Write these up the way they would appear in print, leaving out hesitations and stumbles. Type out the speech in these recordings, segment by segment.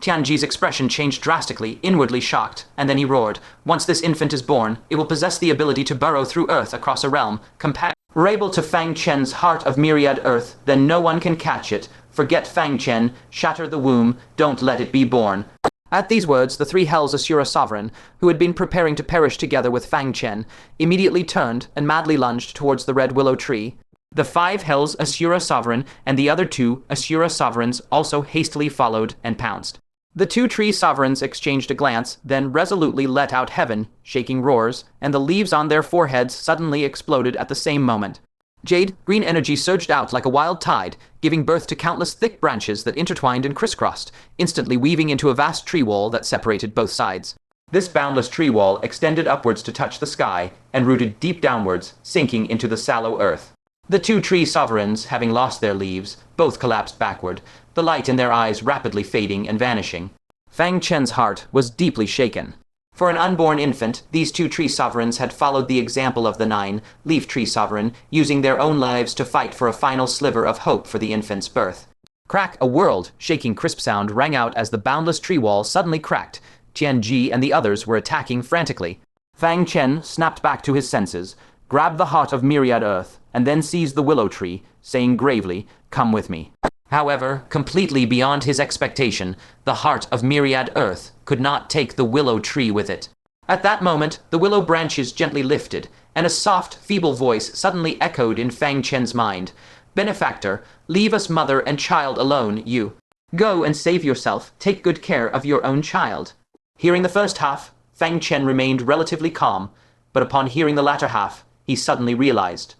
Tianji's expression changed drastically, inwardly shocked, and then he roared. Once this infant is born, it will possess the ability to burrow through earth across a realm, comparable to Fang Chen's heart of myriad earth, then no one can catch it. Forget Fang Chen, shatter the womb, don't let it be born. At these words, the three hells Asura sovereign, who had been preparing to perish together with Fang Chen, immediately turned and madly lunged towards the red willow tree. The five hells Asura sovereign and the other two Asura sovereigns also hastily followed and pounced. The two tree sovereigns exchanged a glance, then resolutely let out heaven, shaking roars, and the leaves on their foreheads suddenly exploded at the same moment. Jade, green energy surged out like a wild tide, giving birth to countless thick branches that intertwined and crisscrossed, instantly weaving into a vast tree wall that separated both sides. This boundless tree wall extended upwards to touch the sky and rooted deep downwards, sinking into the sallow earth. The two tree sovereigns, having lost their leaves, both collapsed backward, the light in their eyes rapidly fading and vanishing. Fang Chen's heart was deeply shaken. For an unborn infant, these two tree sovereigns had followed the example of the 9 leaf tree sovereign, using their own lives to fight for a final sliver of hope for the infant's birth. Crack, a world-shaking crisp sound rang out as the boundless tree wall suddenly cracked. Tian and the others were attacking frantically. Fang Chen snapped back to his senses, grabbed the heart of myriad earth, and then seized the willow tree, saying gravely, "Come with me." However, completely beyond his expectation, the heart of myriad earth could not take the willow tree with it. At that moment, the willow branches gently lifted, and a soft, feeble voice suddenly echoed in Fang Chen's mind. "Benefactor, leave us mother and child alone, you. Go and save yourself, take good care of your own child." Hearing the first half, Fang Chen remained relatively calm, but upon hearing the latter half, he suddenly realized.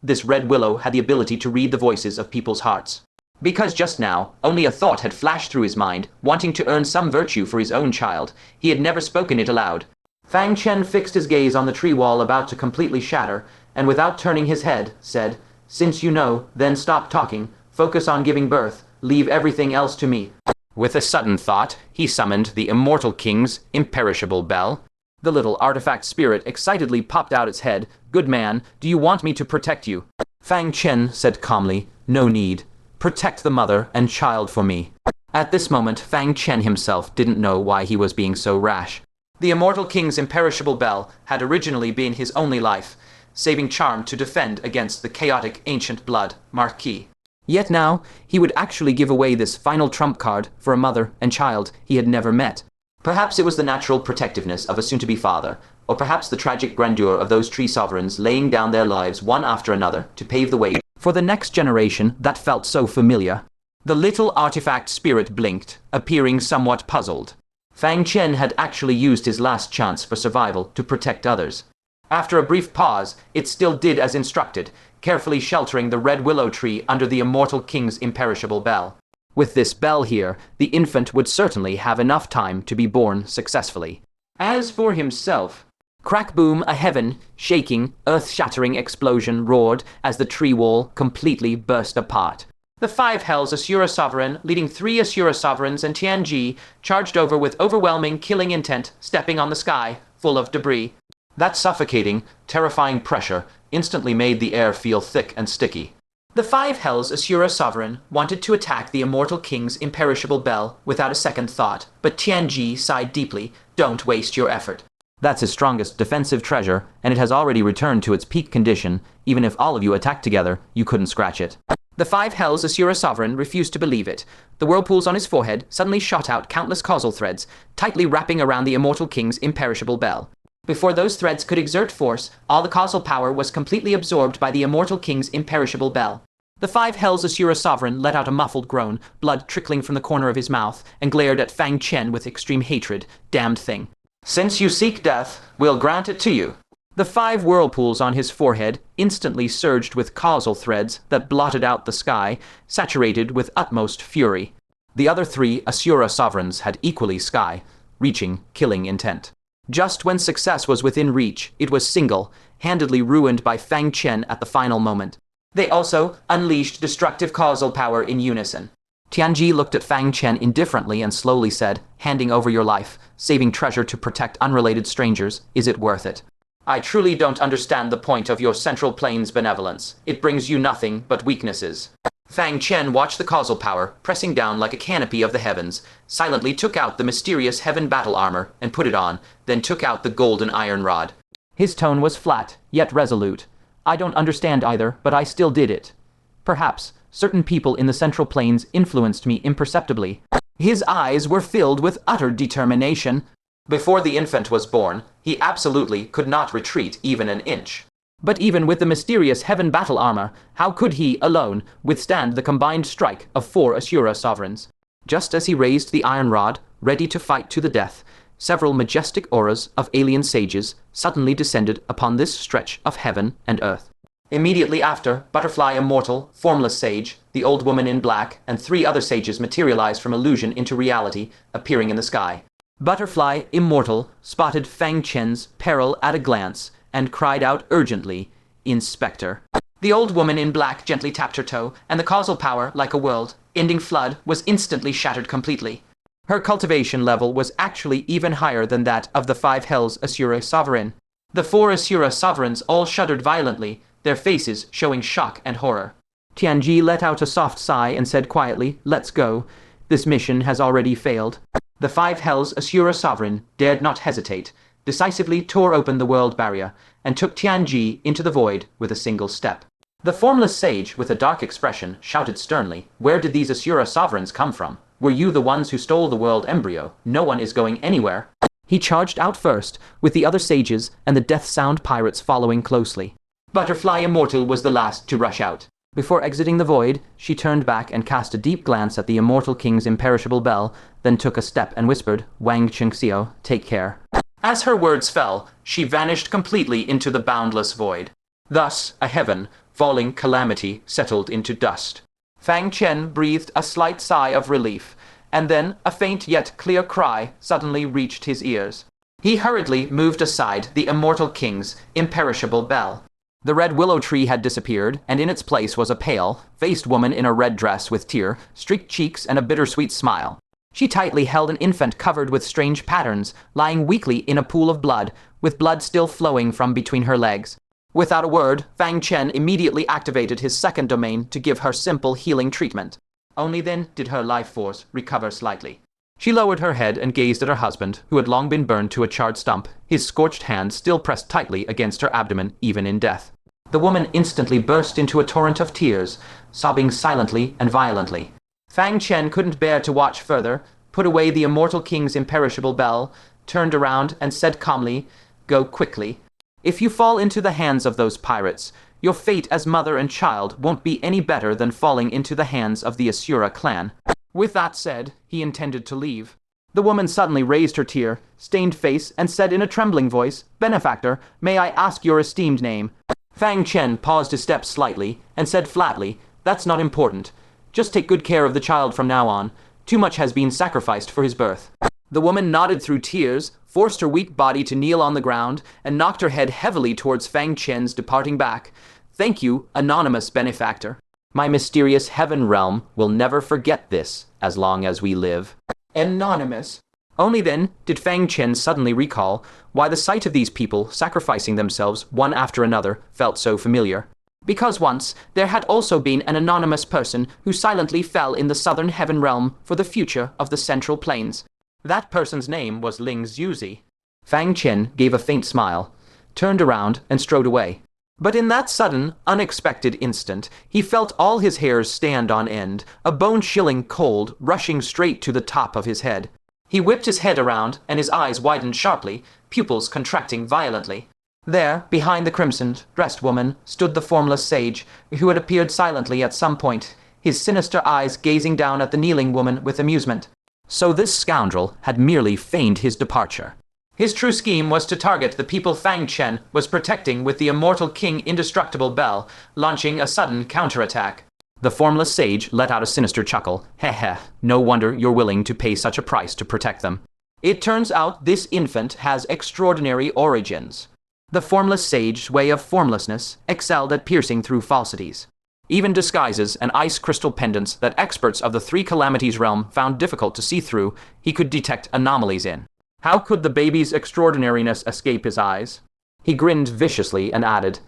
This red willow had the ability to read the voices of people's hearts. Because just now, only a thought had flashed through his mind, wanting to earn some virtue for his own child. He had never spoken it aloud. Fang Chen fixed his gaze on the tree wall about to completely shatter, and without turning his head, said, "Since you know, then stop talking, focus on giving birth, leave everything else to me." With a sudden thought, he summoned the Immortal King's Imperishable bell. The little artifact spirit excitedly popped out its head. "Good man, do you want me to protect you?" Fang Chen said calmly, "No need. Protect the mother and child for me." At this moment, Fang Chen himself didn't know why he was being so rash. The Immortal King's Imperishable bell had originally been his only life, saving charm to defend against the chaotic ancient blood, Marquis. Yet now, he would actually give away this final trump card for a mother and child he had never met. Perhaps it was the natural protectiveness of a soon-to-be father, or perhaps the tragic grandeur of those tree sovereigns laying down their lives one after another to pave the way for the next generation that felt so familiar. The little artifact spirit blinked, appearing somewhat puzzled. Fang Chen had actually used his last chance for survival to protect others. After a brief pause, it still did as instructed, carefully sheltering the red willow tree under the Immortal King's Imperishable bell. With this bell here, the infant would certainly have enough time to be born successfully. As for himself, crack boom, a heaven-shaking, earth-shattering explosion roared as the tree wall completely burst apart. The 5 hells Asura sovereign, leading 3 Asura sovereigns and Tian charged over with overwhelming killing intent, stepping on the sky, full of debris. That suffocating, terrifying pressure instantly made the air feel thick and sticky. The 5 hells Asura sovereign wanted to attack the Immortal King's Imperishable bell without a second thought, but Tian sighed deeply. "Don't waste your effort. That's his strongest defensive treasure, and it has already returned to its peak condition. Even if all of you attacked together, you couldn't scratch it." The 5 hells Asura sovereign refused to believe it. The whirlpools on his forehead suddenly shot out countless causal threads, tightly wrapping around the Immortal King's Imperishable bell. Before those threads could exert force, all the causal power was completely absorbed by the Immortal King's Imperishable bell. The 5 hells Asura sovereign let out a muffled groan, blood trickling from the corner of his mouth, and glared at Fang Chen with extreme hatred. "Damned thing. Since you seek death, we'll grant it to you." The 5 whirlpools on his forehead instantly surged with causal threads that blotted out the sky, saturated with utmost fury. The other 3 Asura sovereigns had equally sky-reaching, killing intent. Just when success was within reach, it was single-handedly ruined by Fang Chen at the final moment. They also unleashed destructive causal power in unison. Tianji looked at Fang Chen indifferently and slowly said, "Handing over your life, saving treasure to protect unrelated strangers, is it worth it? I truly don't understand the point of your Central Plains benevolence. It brings you nothing but weaknesses." Fang Chen watched the causal power, pressing down like a canopy of the heavens, silently took out the mysterious heaven battle armor and put it on, then took out the golden iron rod. His tone was flat, yet resolute. I don't understand either, but I still did it. Perhaps certain people in the Central Plains influenced me imperceptibly. His eyes were filled with utter determination. Before the infant was born, he absolutely could not retreat even an inch. But even with the mysterious heaven battle armor, how could he, alone, withstand the combined strike of 4 Asura sovereigns? Just as he raised the iron rod, ready to fight to the death, several majestic auras of alien sages suddenly descended upon this stretch of heaven and earth. Immediately after, Butterfly Immortal, Formless Sage, the Old Woman in Black, and 3 other sages materialized from illusion into reality, appearing in the sky. Butterfly Immortal spotted Fang Chen's peril at a glance, and cried out urgently, "Inspector." The Old Woman in Black gently tapped her toe, and the causal power, like a world-ending flood, was instantly shattered completely. Her cultivation level was actually even higher than that of the 5 Hells Asura sovereign. The 4 Asura sovereigns all shuddered violently, their faces showing shock and horror. Tian let out a soft sigh and said quietly, "Let's go. This mission has already failed." The 5 Hells Asura sovereign dared not hesitate, decisively tore open the world barrier, and took Tian into the void with a single step. The Formless Sage, with a dark expression, shouted sternly, "Where did these Asura sovereigns come from? Were you the ones who stole the world embryo? No one is going anywhere." He charged out first, with the other sages and the Death Sound pirates following closely. Butterfly Immortal was the last to rush out. Before exiting the void, she turned back and cast a deep glance at the Immortal King's Imperishable bell, then took a step and whispered, "Wang Chengxiao, take care." As her words fell, she vanished completely into the boundless void. Thus, a heaven-falling calamity settled into dust. Fang Chen breathed a slight sigh of relief, and then a faint yet clear cry suddenly reached his ears. He hurriedly moved aside the Immortal King's Imperishable bell. The red willow tree had disappeared, and in its place was a pale-faced woman in a red dress with tear-streaked cheeks and a bittersweet smile. She tightly held an infant covered with strange patterns, lying weakly in a pool of blood, with blood still flowing from between her legs. Without a word, Fang Chen immediately activated his second domain to give her simple healing treatment. Only then did her life force recover slightly. She lowered her head and gazed at her husband, who had long been burned to a charred stump, his scorched hand still pressed tightly against her abdomen even in death. The woman instantly burst into a torrent of tears, sobbing silently and violently. Fang Chen couldn't bear to watch further, put away the Immortal King's Imperishable bell, turned around and said calmly, "Go quickly. If you fall into the hands of those pirates, your fate as mother and child won't be any better than falling into the hands of the Asura clan." With that said, he intended to leave. The woman suddenly raised her tear-stained face and said in a trembling voice, "Benefactor, may I ask your esteemed name?" Fang Chen paused his steps slightly and said flatly, "That's not important. Just take good care of the child from now on. Too much has been sacrificed for his birth." The woman nodded through tears, forced her weak body to kneel on the ground, and knocked her head heavily towards Fang Chen's departing back. "Thank you, anonymous benefactor. My mysterious heaven realm will never forget this as long as we live." Anonymous. Only then did Fang Chen suddenly recall why the sight of these people sacrificing themselves one after another felt so familiar. Because once there had also been an anonymous person who silently fell in the southern heaven realm for the future of the Central Plains. That person's name was Ling Zuzi. Fang Chen gave a faint smile, turned around and strode away. But in that sudden, unexpected instant, he felt all his hairs stand on end, a bone-chilling cold rushing straight to the top of his head. He whipped his head around, and his eyes widened sharply, pupils contracting violently. There, behind the crimson-dressed woman, stood the Formless Sage, who had appeared silently at some point, his sinister eyes gazing down at the kneeling woman with amusement. So this scoundrel had merely feigned his departure. His true scheme was to target the people Fang Chen was protecting with the Immortal King Indestructible Bell, launching a sudden counterattack. The Formless Sage let out a sinister chuckle. Heh, no wonder you're willing to pay such a price to protect them. It turns out this infant has extraordinary origins. The Formless Sage's way of formlessness excelled at piercing through falsities. Even disguises and ice crystal pendants that experts of the Three Calamities realm found difficult to see through, he could detect anomalies in. How could the baby's extraordinariness escape his eyes? He grinned viciously and added,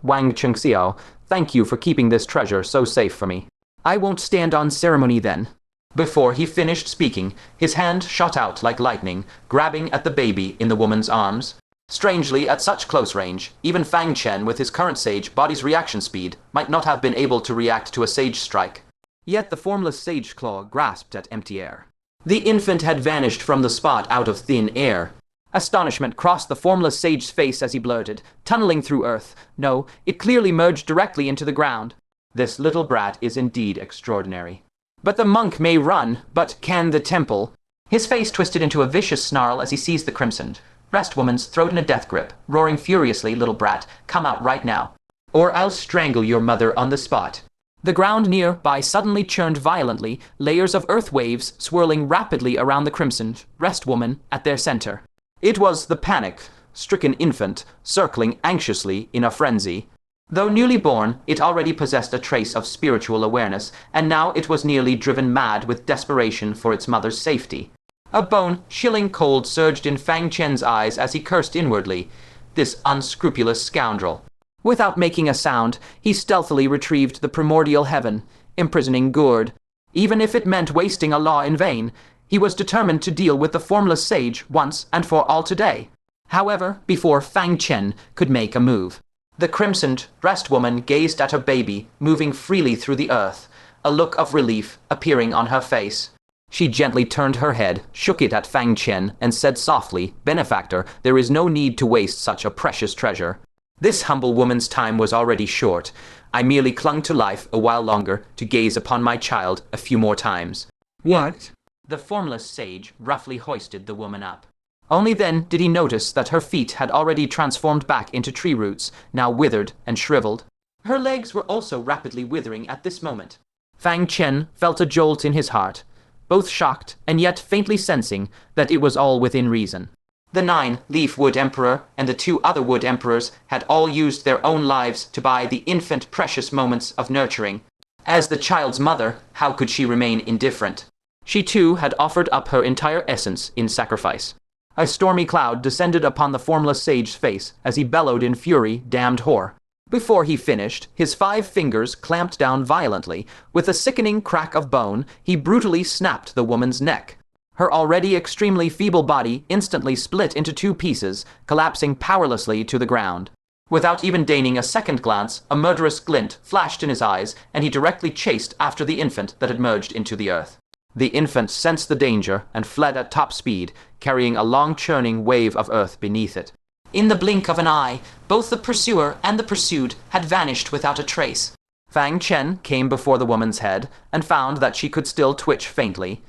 Wang Chengxiao, thank you for keeping this treasure so safe for me. I won't stand on ceremony then. Before he finished speaking, his hand shot out like lightning, grabbing at the baby in the woman's arms. Strangely, at such close range, even Fang Chen, with his current sage body's reaction speed, might not have been able to react to a sage strike. Yet the formless sage claw grasped at empty air. The infant had vanished from the spot out of thin air. Astonishment crossed the formless sage's face as he blurted, tunneling through earth. No, it clearly merged directly into the ground. This little brat is indeed extraordinary. But the monk may run, but can the temple? His face twisted into a vicious snarl as he seized the crimsoned Rest woman's throat in a death grip, roaring furiously, "Little brat, come out right now, or I'll strangle your mother on the spot." The ground nearby suddenly churned violently, layers of earth waves swirling rapidly around the crimsoned Rest woman at their center. It was the panic-stricken infant, circling anxiously in a frenzy. Though newly born, it already possessed a trace of spiritual awareness, and now it was nearly driven mad with desperation for its mother's safety. A bone-chilling cold surged in Fang Chen's eyes as he cursed inwardly. This unscrupulous scoundrel. Without making a sound, he stealthily retrieved the primordial heaven, imprisoning Gourd. Even if it meant wasting a law in vain, he was determined to deal with the formless sage once and for all today. However, before Fang Chen could make a move, the crimsoned Rest woman gazed at her baby, moving freely through the earth, a look of relief appearing on her face. She gently turned her head, shook it at Fang Chen, and said softly, "Benefactor, there is no need to waste such a precious treasure. This humble woman's time was already short. I merely clung to life a while longer to gaze upon my child a few more times." "What?" The formless sage roughly hoisted the woman up. Only then did he notice that her feet had already transformed back into tree roots, now withered and shriveled. Her legs were also rapidly withering at this moment. Fang Chen felt a jolt in his heart, both shocked and yet faintly sensing that it was all within reason. The 9-leaf Wood Emperor and the 2 other Wood Emperors had all used their own lives to buy the infant precious moments of nurturing. As the child's mother, how could she remain indifferent? She too had offered up her entire essence in sacrifice. A stormy cloud descended upon the formless sage's face as he bellowed in fury, "Damned whore." Before he finished, his 5 fingers clamped down violently. With a sickening crack of bone, he brutally snapped the woman's neck. Her already extremely feeble body instantly split into 2 pieces, collapsing powerlessly to the ground. Without even deigning a second glance, a murderous glint flashed in his eyes, and he directly chased after the infant that had merged into the earth. The infant sensed the danger and fled at top speed, carrying a long churning wave of earth beneath it. In the blink of an eye, both the pursuer and the pursued had vanished without a trace. Fang Chen came before the woman's head and found that she could still twitch faintly.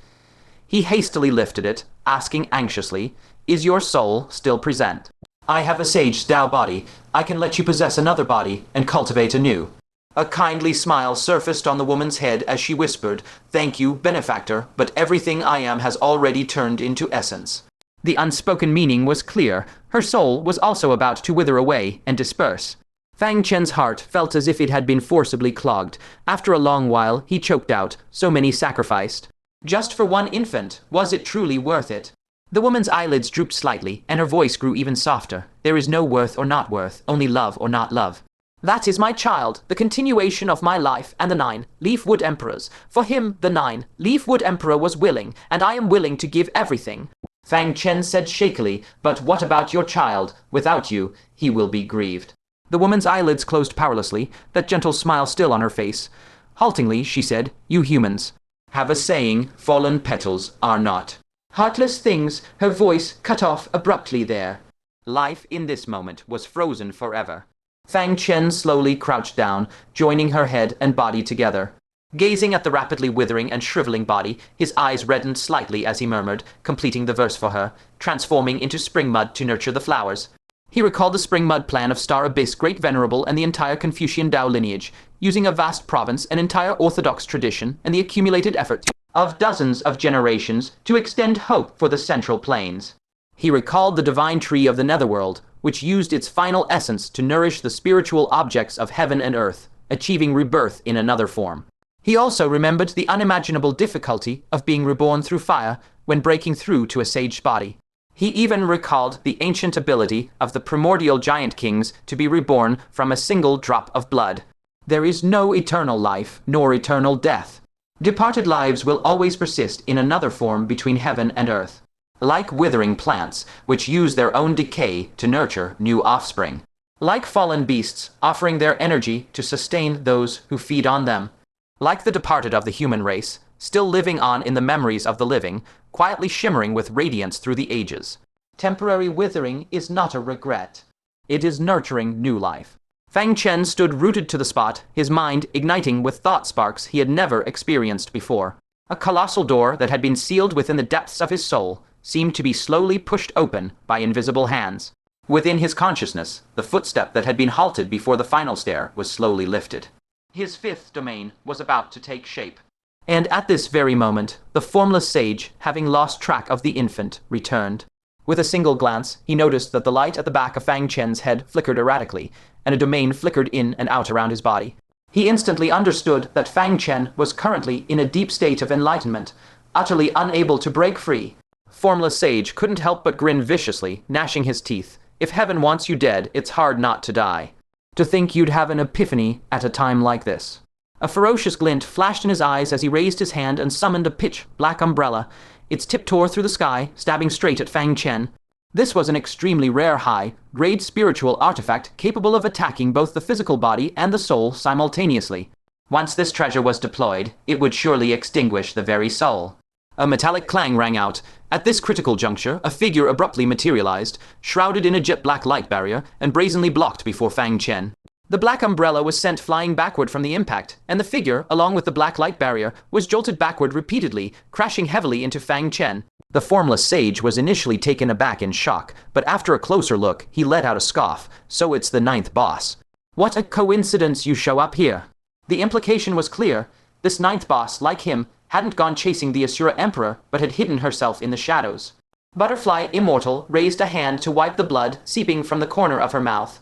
He hastily lifted it, asking anxiously, "Is your soul still present? I have a sage Tao body. I can let you possess another body and cultivate a new." A kindly smile surfaced on the woman's head as she whispered, "Thank you, benefactor, but everything I am has already turned into essence." The unspoken meaning was clear. Her soul was also about to wither away and disperse. Fang Chen's heart felt as if it had been forcibly clogged. After a long while, he choked out, "So many sacrificed. Just for one infant, was it truly worth it?" The woman's eyelids drooped slightly, and her voice grew even softer. "There is no worth or not worth, only love or not love. That is my child, the continuation of my life and the 9-leaf Wood Emperors. For him, the 9-leaf Wood Emperor was willing, and I am willing to give everything." Fang Chen said shakily, "But what about your child? Without you, he will be grieved." The woman's eyelids closed powerlessly, that gentle smile still on her face. Haltingly, she said, "You humans have a saying, fallen petals are not heartless things." Her voice cut off abruptly there. Life in this moment was frozen forever. Fang Chen slowly crouched down, joining her head and body together. Gazing at the rapidly withering and shriveling body, his eyes reddened slightly as he murmured, completing the verse for her, "Transforming into spring mud to nurture the flowers." He recalled the spring mud plan of Star Abyss Great Venerable and the entire Confucian Tao lineage, using a vast province, an entire orthodox tradition, and the accumulated effort of dozens of generations to extend hope for the Central Plains. He recalled the divine tree of the Netherworld, which used its final essence to nourish the spiritual objects of heaven and earth, achieving rebirth in another form. He also remembered the unimaginable difficulty of being reborn through fire when breaking through to a sage's body. He even recalled the ancient ability of the primordial giant kings to be reborn from a single drop of blood. There is no eternal life, nor eternal death. Departed lives will always persist in another form between heaven and earth, like withering plants, which use their own decay to nurture new offspring. Like fallen beasts, offering their energy to sustain those who feed on them. Like the departed of the human race, still living on in the memories of the living, quietly shimmering with radiance through the ages. Temporary withering is not a regret. It is nurturing new life. Fang Chen stood rooted to the spot, his mind igniting with thought sparks he had never experienced before. A colossal door that had been sealed within the depths of his soul seemed to be slowly pushed open by invisible hands. Within his consciousness, the footstep that had been halted before the final stair was slowly lifted. His fifth domain was about to take shape. And at this very moment, the formless sage, having lost track of the infant, returned. With a single glance, he noticed that the light at the back of Fang Chen's head flickered erratically, and a domain flickered in and out around his body. He instantly understood that Fang Chen was currently in a deep state of enlightenment, utterly unable to break free. Formless sage couldn't help but grin viciously, gnashing his teeth. If heaven wants you dead, it's hard not to die. To think you'd have an epiphany at a time like this. A ferocious glint flashed in his eyes as he raised his hand and summoned a pitch-black umbrella. Its tip tore through the sky, stabbing straight at Fang Chen. This was an extremely rare high-grade spiritual artifact capable of attacking both the physical body and the soul simultaneously. Once this treasure was deployed, it would surely extinguish the very soul. A metallic clang rang out. At this critical juncture, a figure abruptly materialized, shrouded in a jet-black light barrier, and brazenly blocked before Fang Chen. The black umbrella was sent flying backward from the impact, and the figure, along with the black light barrier, was jolted backward repeatedly, crashing heavily into Fang Chen. The formless sage was initially taken aback in shock, but after a closer look, he let out a scoff. So it's the ninth boss. What a coincidence you show up here. The implication was clear. This ninth boss, like him, hadn't gone chasing the Asura Emperor, but had hidden herself in the shadows. Butterfly Immortal raised a hand to wipe the blood seeping from the corner of her mouth.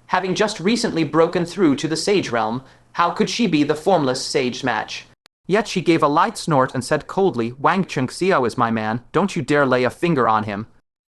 Having just recently broken through to the sage realm, how could she be the formless sage match? Yet she gave a light snort and said coldly, "Wang Chengxiao is my man, don't you dare lay a finger on him."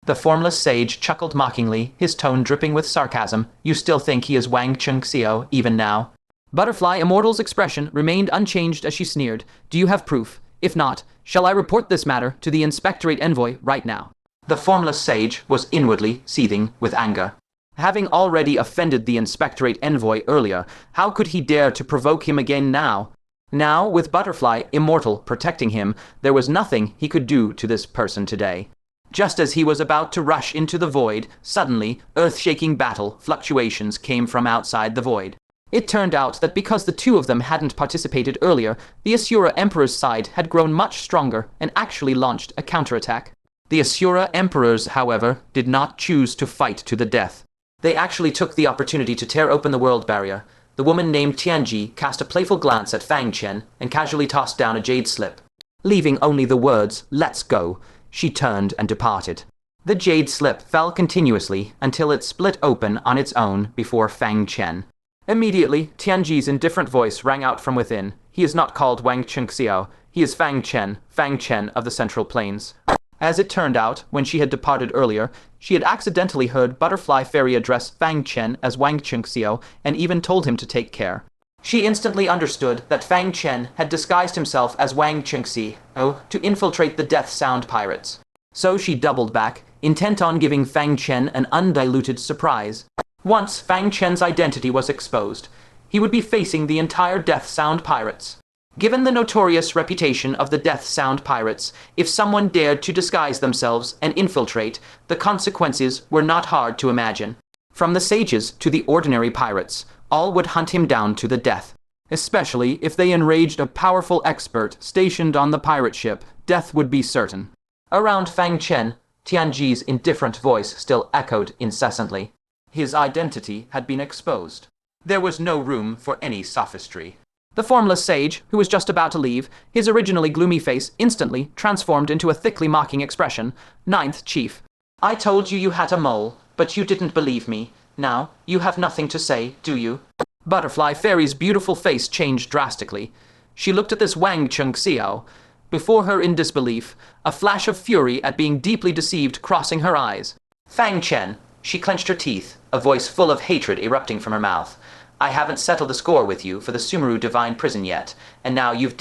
The formless sage chuckled mockingly, his tone dripping with sarcasm. You still think he is Wang Chengxiao, even now? Butterfly Immortal's expression remained unchanged as she sneered. Do you have proof? If not, shall I report this matter to the Inspectorate Envoy right now? The formless sage was inwardly seething with anger. Having already offended the Inspectorate Envoy earlier, how could he dare to provoke him again now? Now, with Butterfly Immortal protecting him, there was nothing he could do to this person today. Just as he was about to rush into the void, suddenly, earth-shaking battle fluctuations came from outside the void. It turned out that because the two of them hadn't participated earlier, the Asura Emperor's side had grown much stronger and actually launched a counterattack. The Asura Emperors, however, did not choose to fight to the death. They actually took the opportunity to tear open the world barrier. The woman named Tian cast a playful glance at Fang Chen and casually tossed down a jade slip. Leaving only the words, "Let's go," she turned and departed. The jade slip fell continuously until it split open on its own before Fang Chen. Immediately, Tianji's indifferent voice rang out from within. He is not called Wang Chengxiao. He is Fang Chen of the Central Plains. As it turned out, when she had departed earlier, she had accidentally heard Butterfly Fairy address Fang Chen as Wang Chengxiao and even told him to take care. She instantly understood that Fang Chen had disguised himself as Wang Chengxiao to infiltrate the Death Sound pirates. So she doubled back, intent on giving Fang Chen an undiluted surprise. Once Fang Chen's identity was exposed, he would be facing the entire Death Sound pirates. Given the notorious reputation of the Death Sound pirates, if someone dared to disguise themselves and infiltrate, the consequences were not hard to imagine. From the sages to the ordinary pirates, all would hunt him down to the death. Especially if they enraged a powerful expert stationed on the pirate ship, death would be certain. Around Fang Chen, Tianji's indifferent voice still echoed incessantly. His identity had been exposed. There was no room for any sophistry. The formless sage, who was just about to leave, his originally gloomy face instantly transformed into a thickly mocking expression. Ninth Chief. I told you you had a mole, but you didn't believe me. Now, you have nothing to say, do you? Butterfly Fairy's beautiful face changed drastically. She looked at this Wang Chengxiao. Before her in disbelief, a flash of fury at being deeply deceived crossing her eyes. Fang Chen. She clenched her teeth, a voice full of hatred erupting from her mouth. I haven't settled the score with you for the Sumeru Divine Prison yet, and now you've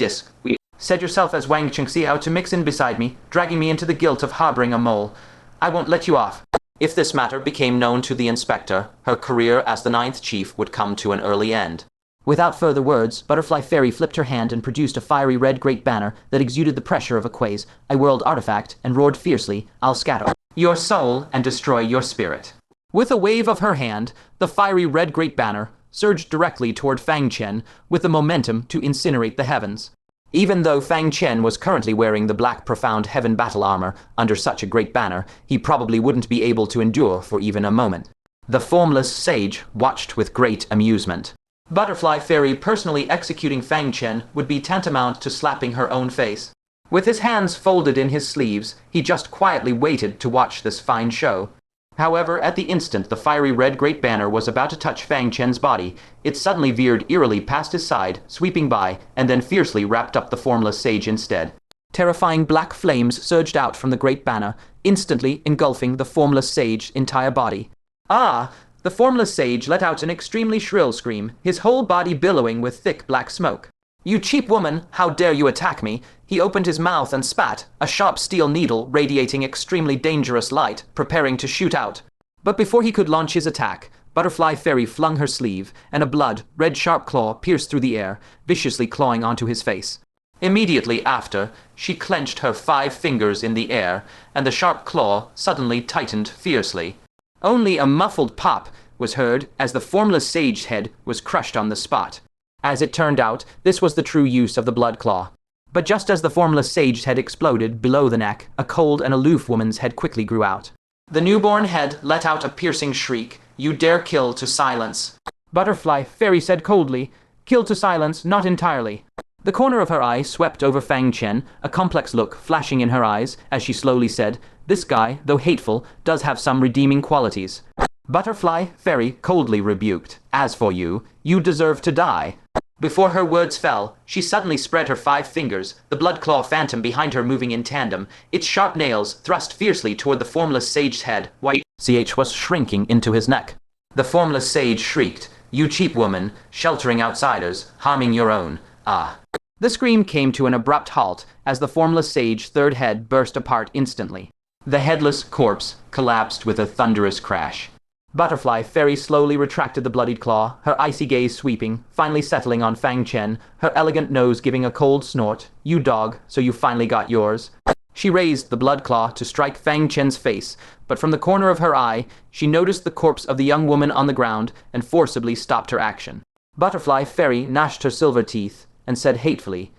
said yourself as Wang Chengxiao to mix in beside me, dragging me into the guilt of harboring a mole. I won't let you off. If this matter became known to the inspector, her career as the 9th chief would come to an early end. Without further words, Butterfly Fairy flipped her hand and produced a fiery red great banner that exuded the pressure of a quaze, a world artifact, and roared fiercely, I'll scatter your soul and destroy your spirit. With a wave of her hand, the fiery red great banner surged directly toward Fang Chen with the momentum to incinerate the heavens. Even though Fang Chen was currently wearing the black profound heaven battle armor under such a great banner, he probably wouldn't be able to endure for even a moment. The formless sage watched with great amusement. Butterfly Fairy personally executing Fang Chen would be tantamount to slapping her own face. With his hands folded in his sleeves, he just quietly waited to watch this fine show. However, at the instant the fiery red great banner was about to touch Fang Chen's body, it suddenly veered eerily past his side, sweeping by, and then fiercely wrapped up the formless sage instead. Terrifying black flames surged out from the great banner, instantly engulfing the formless sage's entire body. Ah! The formless sage let out an extremely shrill scream, his whole body billowing with thick black smoke. You cheap woman, how dare you attack me? He opened his mouth and spat, a sharp steel needle radiating extremely dangerous light, preparing to shoot out. But before he could launch his attack, Butterfly Fairy flung her sleeve, and a blood, red sharp claw pierced through the air, viciously clawing onto his face. Immediately after, she clenched her 5 fingers in the air, and the sharp claw suddenly tightened fiercely. Only a muffled pop was heard as the formless sage's head was crushed on the spot. As it turned out, this was the true use of the blood claw. But just as the formless sage's head exploded below the neck, a cold and aloof woman's head quickly grew out. The newborn head let out a piercing shriek. You dare kill to silence. Butterfly Fairy said coldly, kill to silence, not entirely. The corner of her eye swept over Fang Chen, a complex look flashing in her eyes as she slowly said, this guy, though hateful, does have some redeeming qualities. Butterfly Fairy coldly rebuked, as for you, you deserve to die. Before her words fell, she suddenly spread her 5 fingers, the blood claw phantom behind her moving in tandem, its sharp nails thrust fiercely toward the formless sage's head, while CH was shrinking into his neck. The formless sage shrieked, you cheap woman, sheltering outsiders, harming your own, ah. The scream came to an abrupt halt as the formless sage's 3rd head burst apart instantly. The headless corpse collapsed with a thunderous crash. Butterfly Fairy slowly retracted the bloodied claw, her icy gaze sweeping, finally settling on Fang Chen, her elegant nose giving a cold snort. You dog, so you finally got yours. She raised the blood claw to strike Fang Chen's face, but from the corner of her eye, she noticed the corpse of the young woman on the ground and forcibly stopped her action. Butterfly Fairy gnashed her silver teeth and said hatefully,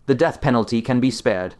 the death penalty can be spared,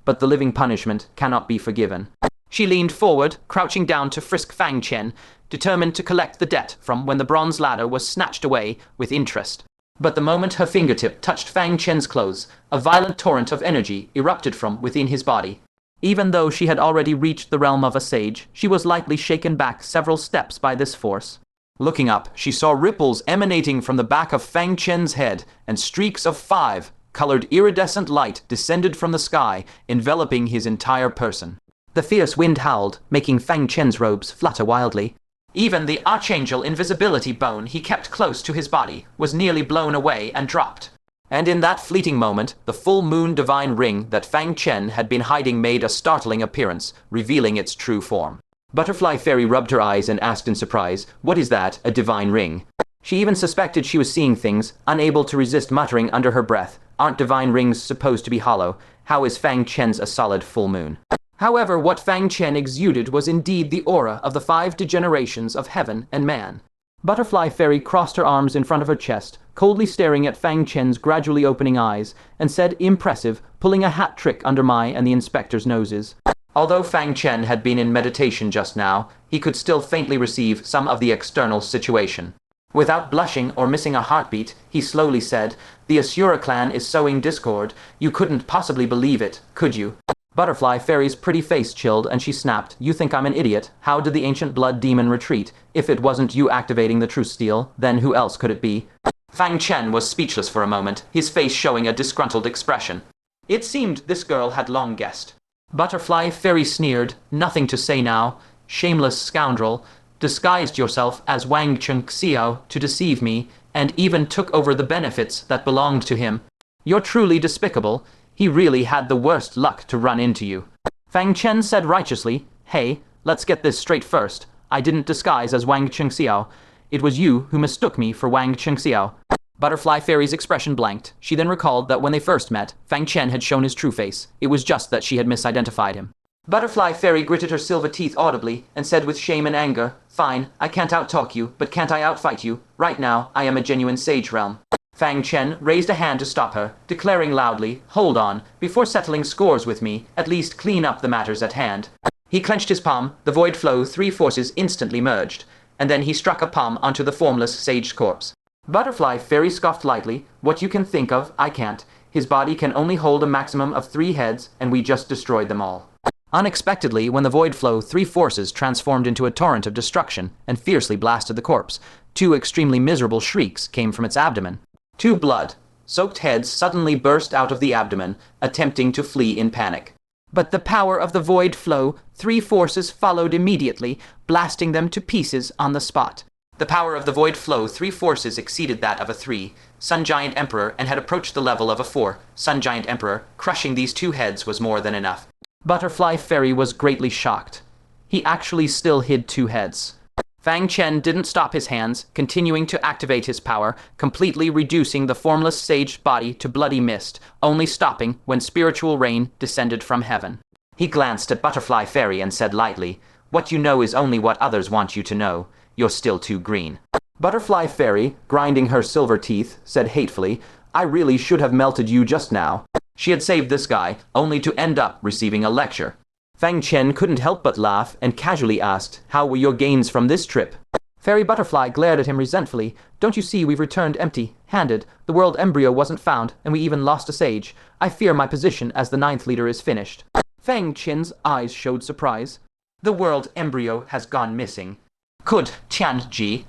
but the living punishment cannot be forgiven. She leaned forward, crouching down to frisk Fang Chen, determined to collect the debt from when the bronze ladder was snatched away with interest. But the moment her fingertip touched Fang Chen's clothes, a violent torrent of energy erupted from within his body. Even though she had already reached the realm of a sage, she was lightly shaken back several steps by this force. Looking up, she saw ripples emanating from the back of Fang Chen's head, and streaks of 5-colored iridescent light descended from the sky, enveloping his entire person. The fierce wind howled, making Fang Chen's robes flutter wildly. Even the archangel invisibility bone he kept close to his body was nearly blown away and dropped. And in that fleeting moment, the full moon divine ring that Fang Chen had been hiding made a startling appearance, revealing its true form. Butterfly Fairy rubbed her eyes and asked in surprise, what is that, a divine ring? She even suspected she was seeing things, unable to resist muttering under her breath, aren't divine rings supposed to be hollow? How is Fang Chen's a solid full moon? However, what Fang Chen exuded was indeed the aura of the 5 degenerations of heaven and man. Butterfly Fairy crossed her arms in front of her chest, coldly staring at Fang Chen's gradually opening eyes, and said, impressive, pulling a hat trick under my and the inspector's noses. Although Fang Chen had been in meditation just now, he could still faintly receive some of the external situation. Without blushing or missing a heartbeat, he slowly said, the Asura clan is sowing discord. You couldn't possibly believe it, could you? Butterfly Fairy's pretty face chilled and she snapped, you think I'm an idiot? How did the ancient blood demon retreat? If it wasn't you activating the truth steel, then who else could it be? Fang Chen was speechless for a moment, his face showing a disgruntled expression. It seemed this girl had long guessed. Butterfly Fairy sneered, nothing to say now. Shameless scoundrel, disguised yourself as Wang Chengxiao to deceive me. and even took over the benefits that belonged to him. You're truly despicable. He really had the worst luck to run into you. Fang Chen said righteously, Hey, let's get this straight first. I didn't disguise as Wang Qingxiao. It was you who mistook me for Wang Qingxiao. Butterfly Fairy's expression blanked. She then recalled that when they first met, Fang Chen had shown his true face. It was just that she had misidentified him. Butterfly Fairy gritted her silver teeth audibly and said with shame and anger, Fine, I can't outtalk you, but can't I outfight you? Right now, I am a genuine sage realm. Fang Chen raised a hand to stop her, declaring loudly, Hold on, before settling scores with me, at least clean up the matters at hand. He clenched his palm, the void flow, three forces instantly merged, and then he struck a palm onto the formless sage corpse. Butterfly Fairy scoffed lightly, What you can think of, I can't. His body can only hold a maximum of 3 heads, and we just destroyed them all. Unexpectedly, when the void flow, 3 forces transformed into a torrent of destruction and fiercely blasted the corpse. 2 extremely miserable shrieks came from its abdomen. 2 blood-soaked heads suddenly burst out of the abdomen, attempting to flee in panic. But the power of the void flow, 3 forces followed immediately, blasting them to pieces on the spot. The power of the void flow, 3 forces exceeded that of a 3 Sun Giant Emperor and had approached the level of a 4 Sun Giant Emperor. Crushing these 2 heads was more than enough. Butterfly Fairy was greatly shocked. He actually still hid 2 heads. Fang Chen didn't stop his hands, continuing to activate his power, completely reducing the formless sage body to bloody mist, only stopping when spiritual rain descended from heaven. He glanced at Butterfly Fairy and said lightly, What you know is only what others want you to know. You're still too green. Butterfly Fairy, grinding her silver teeth, said hatefully, I really should have melted you just now. She had saved this guy, only to end up receiving a lecture. Fang Chen couldn't help but laugh and casually asked, How were your gains from this trip? Fairy Butterfly glared at him resentfully. Don't you see we've returned empty-handed? The world embryo wasn't found, and we even lost a sage. I fear my position as the 9th leader is finished. Fang Chen's eyes showed surprise. The world embryo has gone missing. Could Tian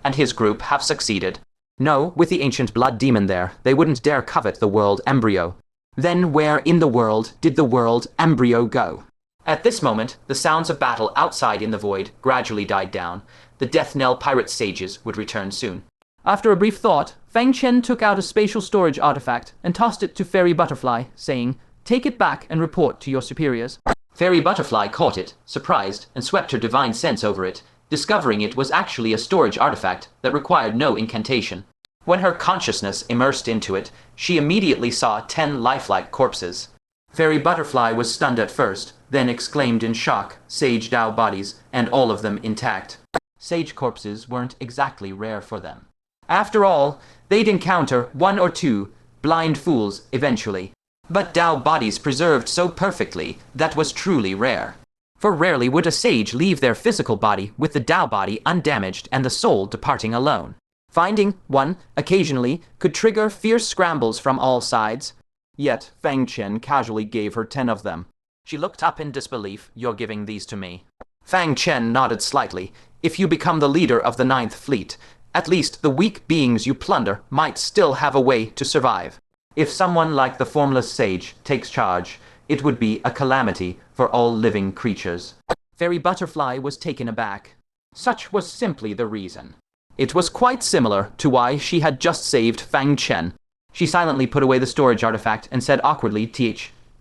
and his group have succeeded? No, with the ancient blood demon there, they wouldn't dare covet the world embryo. Then where in the world did the world embryo go? At this moment, the sounds of battle outside in the void gradually died down. The death knell pirate sages would return soon. After a brief thought, Fang Chen took out a spatial storage artifact and tossed it to Fairy Butterfly, saying, Take it back and report to your superiors. Fairy Butterfly caught it, surprised, and swept her divine sense over it, discovering it was actually a storage artifact that required no incantation. When her consciousness immersed into it, she immediately saw 10 lifelike corpses. Fairy Butterfly was stunned at first, then exclaimed in shock, Sage Dao bodies, and all of them intact. Sage corpses weren't exactly rare for them. After all, they'd encounter 1 or 2 blind fools eventually. But Dao bodies preserved so perfectly, that was truly rare. For rarely would a sage leave their physical body with the Dao body undamaged and the soul departing alone. Finding one, occasionally, could trigger fierce scrambles from all sides. Yet Fang Chen casually gave her 10 of them. She looked up in disbelief. You're giving these to me? Fang Chen nodded slightly. If you become the leader of the 9th Fleet, at least the weak beings you plunder might still have a way to survive. If someone like the formless sage takes charge, it would be a calamity for all living creatures. Fairy Butterfly was taken aback. Such was simply the reason. It was quite similar to why she had just saved Fang Chen. She silently put away the storage artifact and said awkwardly,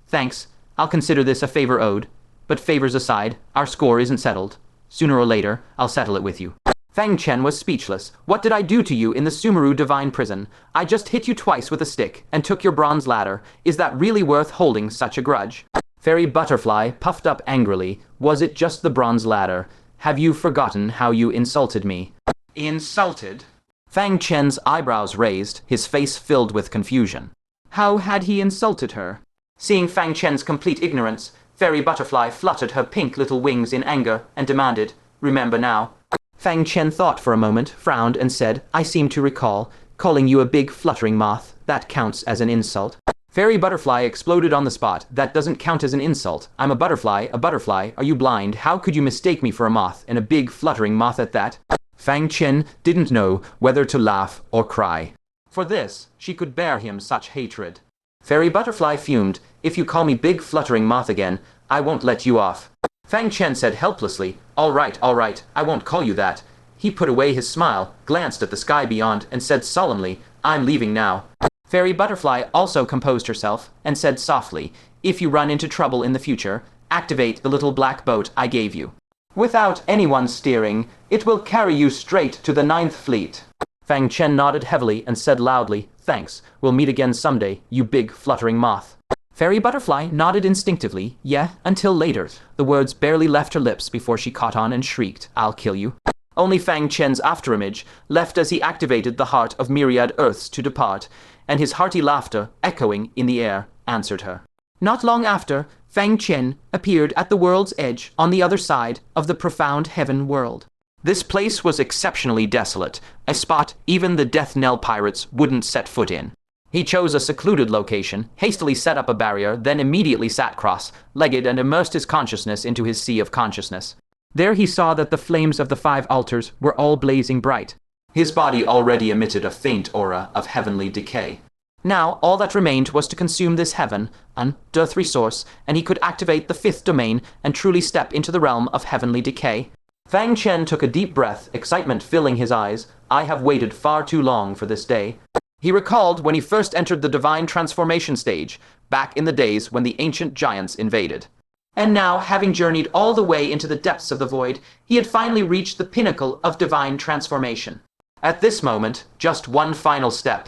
Thanks, I'll consider this a favor owed. But favors aside, our score isn't settled. Sooner or later, I'll settle it with you. Fang Chen was speechless. What did I do to you in the Sumeru Divine Prison? I just hit you twice with a stick and took your bronze ladder. Is that really worth holding such a grudge? Fairy Butterfly puffed up angrily. Was it just the bronze ladder? Have you forgotten how you insulted me? Insulted? Fang Chen's eyebrows raised, his face filled with confusion. How had he insulted her? Seeing Fang Chen's complete ignorance, Fairy Butterfly fluttered her pink little wings in anger and demanded, Remember now. Fang Chen thought for a moment, frowned, and said, I seem to recall, calling you a big fluttering moth. That counts as an insult. Fairy Butterfly exploded on the spot. That doesn't count as an insult. I'm a butterfly. Are you blind? How could you mistake me for a moth, and a big fluttering moth at that? Fang Chen didn't know whether to laugh or cry. For this, she could bear him such hatred. Fairy Butterfly fumed. If you call me big fluttering moth again, I won't let you off. Fang Chen said helplessly, All right, I won't call you that. He put away his smile, glanced at the sky beyond, and said solemnly, "I'm leaving now." Fairy Butterfly also composed herself and said softly, "If you run into trouble in the future, activate the little black boat I gave you. Without anyone steering, it will carry you straight to the 9th Fleet." Fang Chen nodded heavily and said loudly, "Thanks, we'll meet again someday, you big fluttering moth." Fairy Butterfly nodded instinctively, "Yeah, until later." The words barely left her lips before she caught on and shrieked, "I'll kill you." Only Fang Chen's afterimage, left as he activated the heart of myriad Earths to depart, and his hearty laughter, echoing in the air, answered her. Not long after, Fang Chen appeared at the world's edge on the other side of the profound heaven world. This place was exceptionally desolate, a spot even the Death Knell pirates wouldn't set foot in. He chose a secluded location, hastily set up a barrier, then immediately sat cross-legged and immersed his consciousness into his sea of consciousness. There he saw that the flames of the 5 altars were all blazing bright. His body already emitted a faint aura of heavenly decay. Now, all that remained was to consume this heaven, an death resource, and he could activate the 5th domain and truly step into the realm of heavenly decay. Fang Chen took a deep breath, excitement filling his eyes. "I have waited far too long for this day." He recalled when he first entered the divine transformation stage, back in the days when the ancient giants invaded. And now, having journeyed all the way into the depths of the void, he had finally reached the pinnacle of divine transformation. At this moment, just one final step,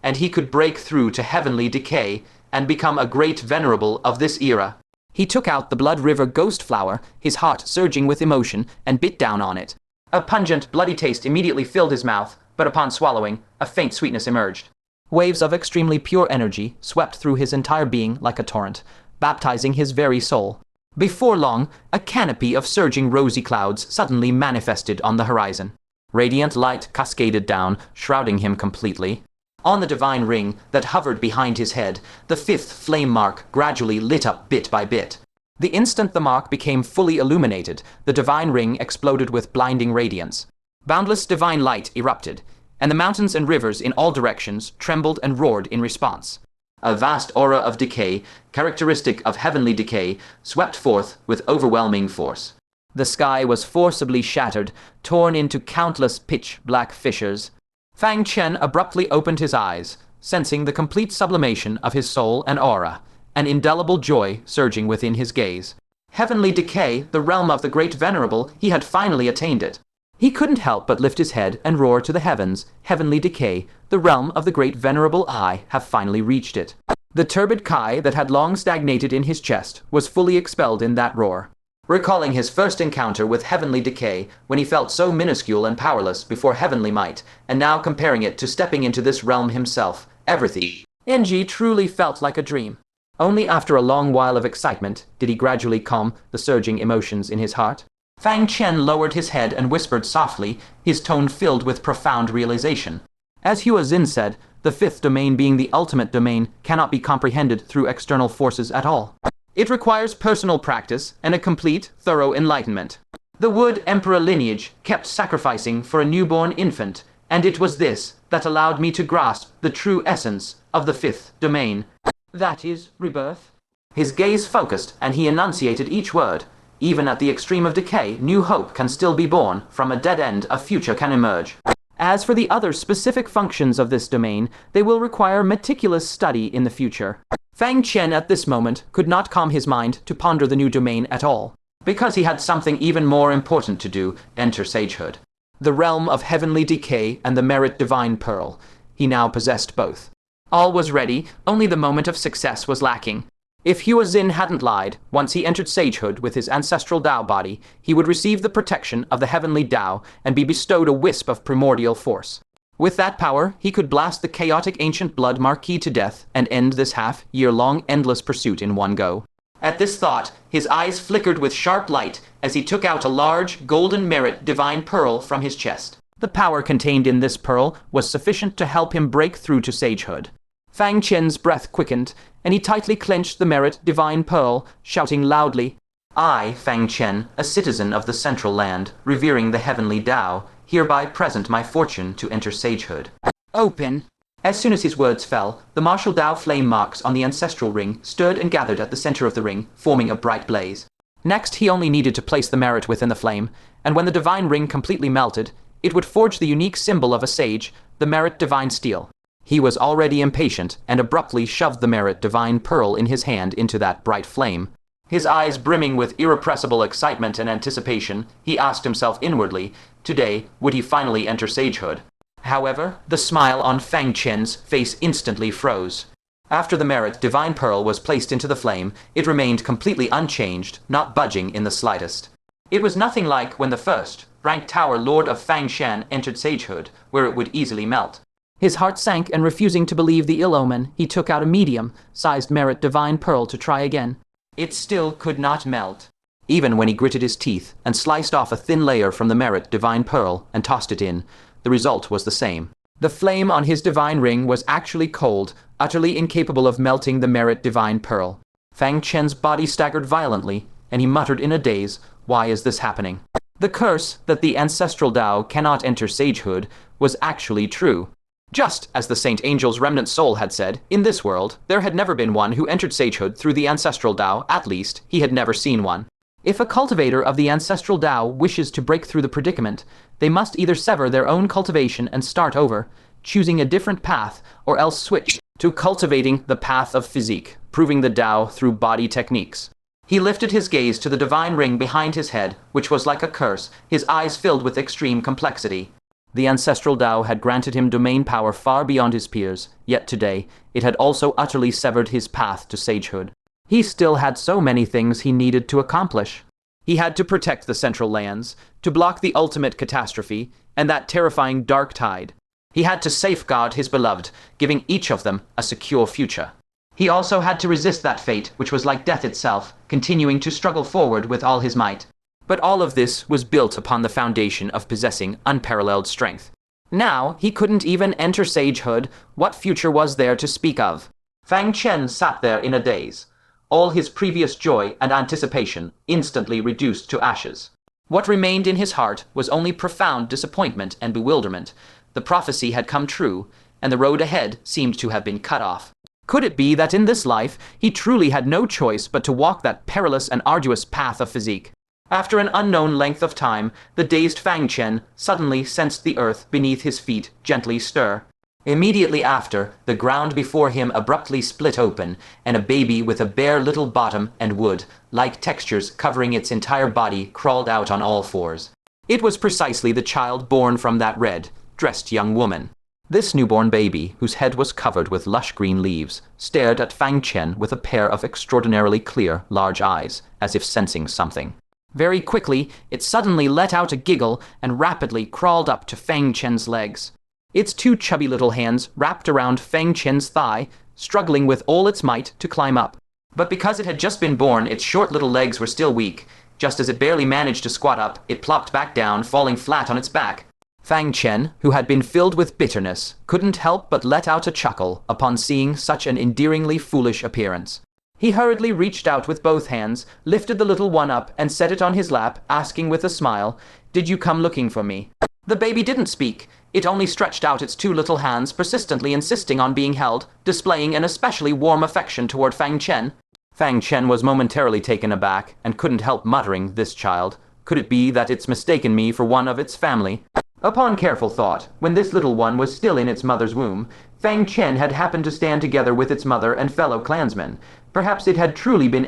and he could break through to heavenly decay and become a great venerable of this era. He took out the Blood River Ghost Flower, his heart surging with emotion, and bit down on it. A pungent, bloody taste immediately filled his mouth, but upon swallowing, a faint sweetness emerged. Waves of extremely pure energy swept through his entire being like a torrent, baptizing his very soul. Before long, a canopy of surging rosy clouds suddenly manifested on the horizon. Radiant light cascaded down, shrouding him completely. On the divine ring that hovered behind his head, the 5th flame mark gradually lit up bit by bit. The instant the mark became fully illuminated, the divine ring exploded with blinding radiance. Boundless divine light erupted, and the mountains and rivers in all directions trembled and roared in response. A vast aura of decay, characteristic of heavenly decay, swept forth with overwhelming force. The sky was forcibly shattered, torn into countless pitch-black fissures. Fang Chen abruptly opened his eyes, sensing the complete sublimation of his soul and aura, an indelible joy surging within his gaze. Heavenly decay, the realm of the great venerable, he had finally attained it. He couldn't help but lift his head and roar to the heavens, "Heavenly decay, the realm of the great venerable I have finally reached it." The turbid Kai that had long stagnated in his chest was fully expelled in that roar. Recalling his first encounter with heavenly decay, when he felt so minuscule and powerless before heavenly might, and now comparing it to stepping into this realm himself, everything, NG truly felt like a dream. Only after a long while of excitement did he gradually calm the surging emotions in his heart. Fang Chen lowered his head and whispered softly, his tone filled with profound realization. As Hua Xin said, the 5th domain being the ultimate domain cannot be comprehended through external forces at all. It requires personal practice and a complete, thorough enlightenment. The Wood Emperor lineage kept sacrificing for a newborn infant, and it was this that allowed me to grasp the true essence of the 5th domain. That is rebirth. His gaze focused, and he enunciated each word. Even at the extreme of decay, new hope can still be born. From a dead end, a future can emerge. As for the other specific functions of this domain, they will require meticulous study in the future. Fang Chen at this moment could not calm his mind to ponder the new domain at all, because he had something even more important to do, enter sagehood. The realm of heavenly decay and the merit divine pearl. He now possessed both. All was ready, only the moment of success was lacking. If Hua Xin hadn't lied, once he entered sagehood with his ancestral Tao body, he would receive the protection of the heavenly Tao and be bestowed a wisp of primordial force. With that power, he could blast the chaotic ancient blood Marquis to death and end this half-year-long endless pursuit in one go. At this thought, his eyes flickered with sharp light as he took out a large, golden merit divine pearl from his chest. The power contained in this pearl was sufficient to help him break through to sagehood. Fang Chen's breath quickened, and he tightly clenched the merit divine pearl, shouting loudly, "I, Fang Chen, a citizen of the Central Land, revering the heavenly Tao, hereby present my fortune to enter sagehood. Open." As soon as his words fell, the martial Tao flame marks on the ancestral ring stirred and gathered at the center of the ring, forming a bright blaze. Next, he only needed to place the merit within the flame, and when the divine ring completely melted, it would forge the unique symbol of a sage, the merit divine steel. He was already impatient and abruptly shoved the merit divine pearl in his hand into that bright flame. His eyes brimming with irrepressible excitement and anticipation, he asked himself inwardly, today would he finally enter sagehood? However, the smile on Fang Chen's face instantly froze. After the merit divine pearl was placed into the flame, it remained completely unchanged, not budging in the slightest. It was nothing like when the first rank tower lord of Fang Chen entered sagehood, where it would easily melt. His heart sank, and refusing to believe the ill omen, he took out a medium-sized merit divine pearl to try again. It still could not melt. Even when he gritted his teeth and sliced off a thin layer from the merit divine pearl and tossed it in, the result was the same. The flame on his divine ring was actually cold, utterly incapable of melting the merit divine pearl. Fang Chen's body staggered violently, and he muttered in a daze, "Why is this happening?" The curse that the ancestral Tao cannot enter sagehood was actually true. Just as the Saint Angel's remnant soul had said, in this world, there had never been one who entered sagehood through the ancestral Tao, at least, he had never seen one. If a cultivator of the ancestral Tao wishes to break through the predicament, they must either sever their own cultivation and start over, choosing a different path, or else switch to cultivating the path of physique, proving the Tao through body techniques. He lifted his gaze to the divine ring behind his head, which was like a curse, his eyes filled with extreme complexity. The ancestral Tao had granted him domain power far beyond his peers, yet today it had also utterly severed his path to sagehood. He still had so many things he needed to accomplish. He had to protect the Central Lands, to block the ultimate catastrophe, and that terrifying dark tide. He had to safeguard his beloved, giving each of them a secure future. He also had to resist that fate, which was like death itself, continuing to struggle forward with all his might. But all of this was built upon the foundation of possessing unparalleled strength. Now he couldn't even enter sagehood. What future was there to speak of? Fang Chen sat there in a daze. All his previous joy and anticipation instantly reduced to ashes. What remained in his heart was only profound disappointment and bewilderment. The prophecy had come true, and the road ahead seemed to have been cut off. Could it be that in this life he truly had no choice but to walk that perilous and arduous path of physique? After an unknown length of time, the dazed Fang Chen suddenly sensed the earth beneath his feet gently stir. Immediately after, the ground before him abruptly split open, and a baby with a bare little bottom and wood-like textures covering its entire body crawled out on all fours. It was precisely the child born from that red-dressed young woman. This newborn baby, whose head was covered with lush green leaves, stared at Fang Chen with a pair of extraordinarily clear, large eyes, as if sensing something. Very quickly, it suddenly let out a giggle and rapidly crawled up to Fang Chen's legs. Its two chubby little hands wrapped around Fang Chen's thigh, struggling with all its might to climb up. But because it had just been born, its short little legs were still weak. Just as it barely managed to squat up, it plopped back down, falling flat on its back. Fang Chen, who had been filled with bitterness, couldn't help but let out a chuckle upon seeing such an endearingly foolish appearance. He hurriedly reached out with both hands, lifted the little one up, and set it on his lap, asking with a smile, "Did you come looking for me?" The baby didn't speak. It only stretched out its two little hands, persistently insisting on being held, displaying an especially warm affection toward Fang Chen. Fang Chen was momentarily taken aback, and couldn't help muttering, "This child. Could it be that it's mistaken me for one of its family?" Upon careful thought, when this little one was still in its mother's womb, Fang Chen had happened to stand together with its mother and fellow clansmen. Perhaps it had truly been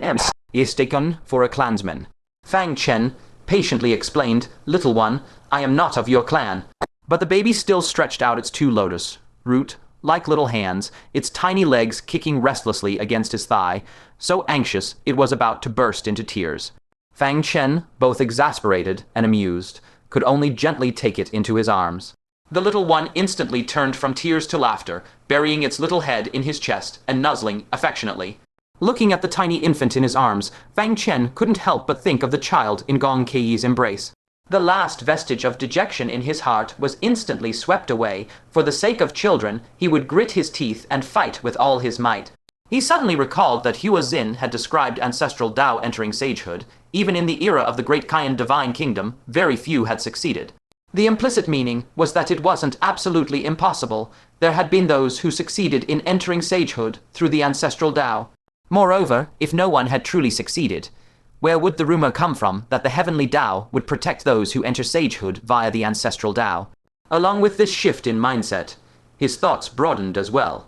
mistaken for a clansman. Fang Chen patiently explained, "Little one, I am not of your clan." But the baby still stretched out its two lotus-root-like little hands, its tiny legs kicking restlessly against his thigh, so anxious it was about to burst into tears. Fang Chen, both exasperated and amused, could only gently take it into his arms. The little one instantly turned from tears to laughter, burying its little head in his chest and nuzzling affectionately. Looking at the tiny infant in his arms, Fang Chen couldn't help but think of the child in Gong Kei's embrace. The last vestige of dejection in his heart was instantly swept away. For the sake of children, he would grit his teeth and fight with all his might. He suddenly recalled that Hua Xin had described ancestral Tao entering sagehood. Even in the era of the Great Kaiyan Divine Kingdom, very few had succeeded. The implicit meaning was that it wasn't absolutely impossible. There had been those who succeeded in entering sagehood through the ancestral Tao. Moreover, if no one had truly succeeded, Where would the rumor come from that the heavenly Tao would protect those who enter sagehood via the ancestral Tao? Along with this shift in mindset, his thoughts broadened as well,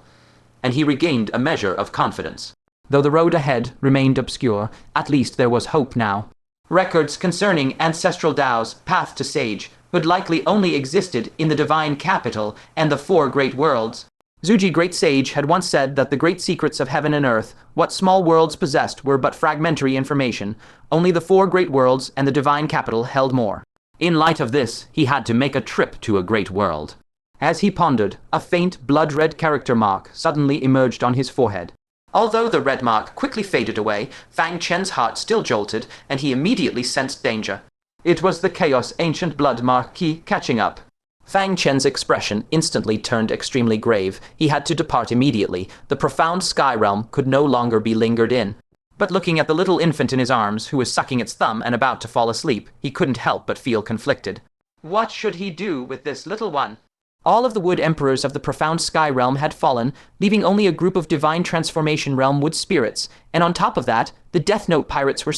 and he regained a measure of confidence. Though the road ahead remained obscure, at least there was hope now. Records concerning ancestral Tao's path to sagehood likely only existed in the divine capital and the four great worlds. Zuji Great Sage had once said that the great secrets of heaven and earth, what small worlds possessed, were but fragmentary information. Only the four great worlds and the divine capital held more. In light of this, he had to make a trip to a great world. As he pondered, a faint blood-red character mark suddenly emerged on his forehead. Although the red mark quickly faded away, Fang Chen's heart still jolted, and he immediately sensed danger. It was the Chaos Ancient Blood Marquis catching up. Fang Chen's expression instantly turned extremely grave. He had to depart immediately. The profound sky realm could no longer be lingered in. But looking at the little infant in his arms, who was sucking its thumb and about to fall asleep, he couldn't help but feel conflicted. What should he do with this little one? All of the wood emperors of the profound sky realm had fallen, leaving only a group of divine transformation realm wood spirits, and on top of that, the Death Note pirates were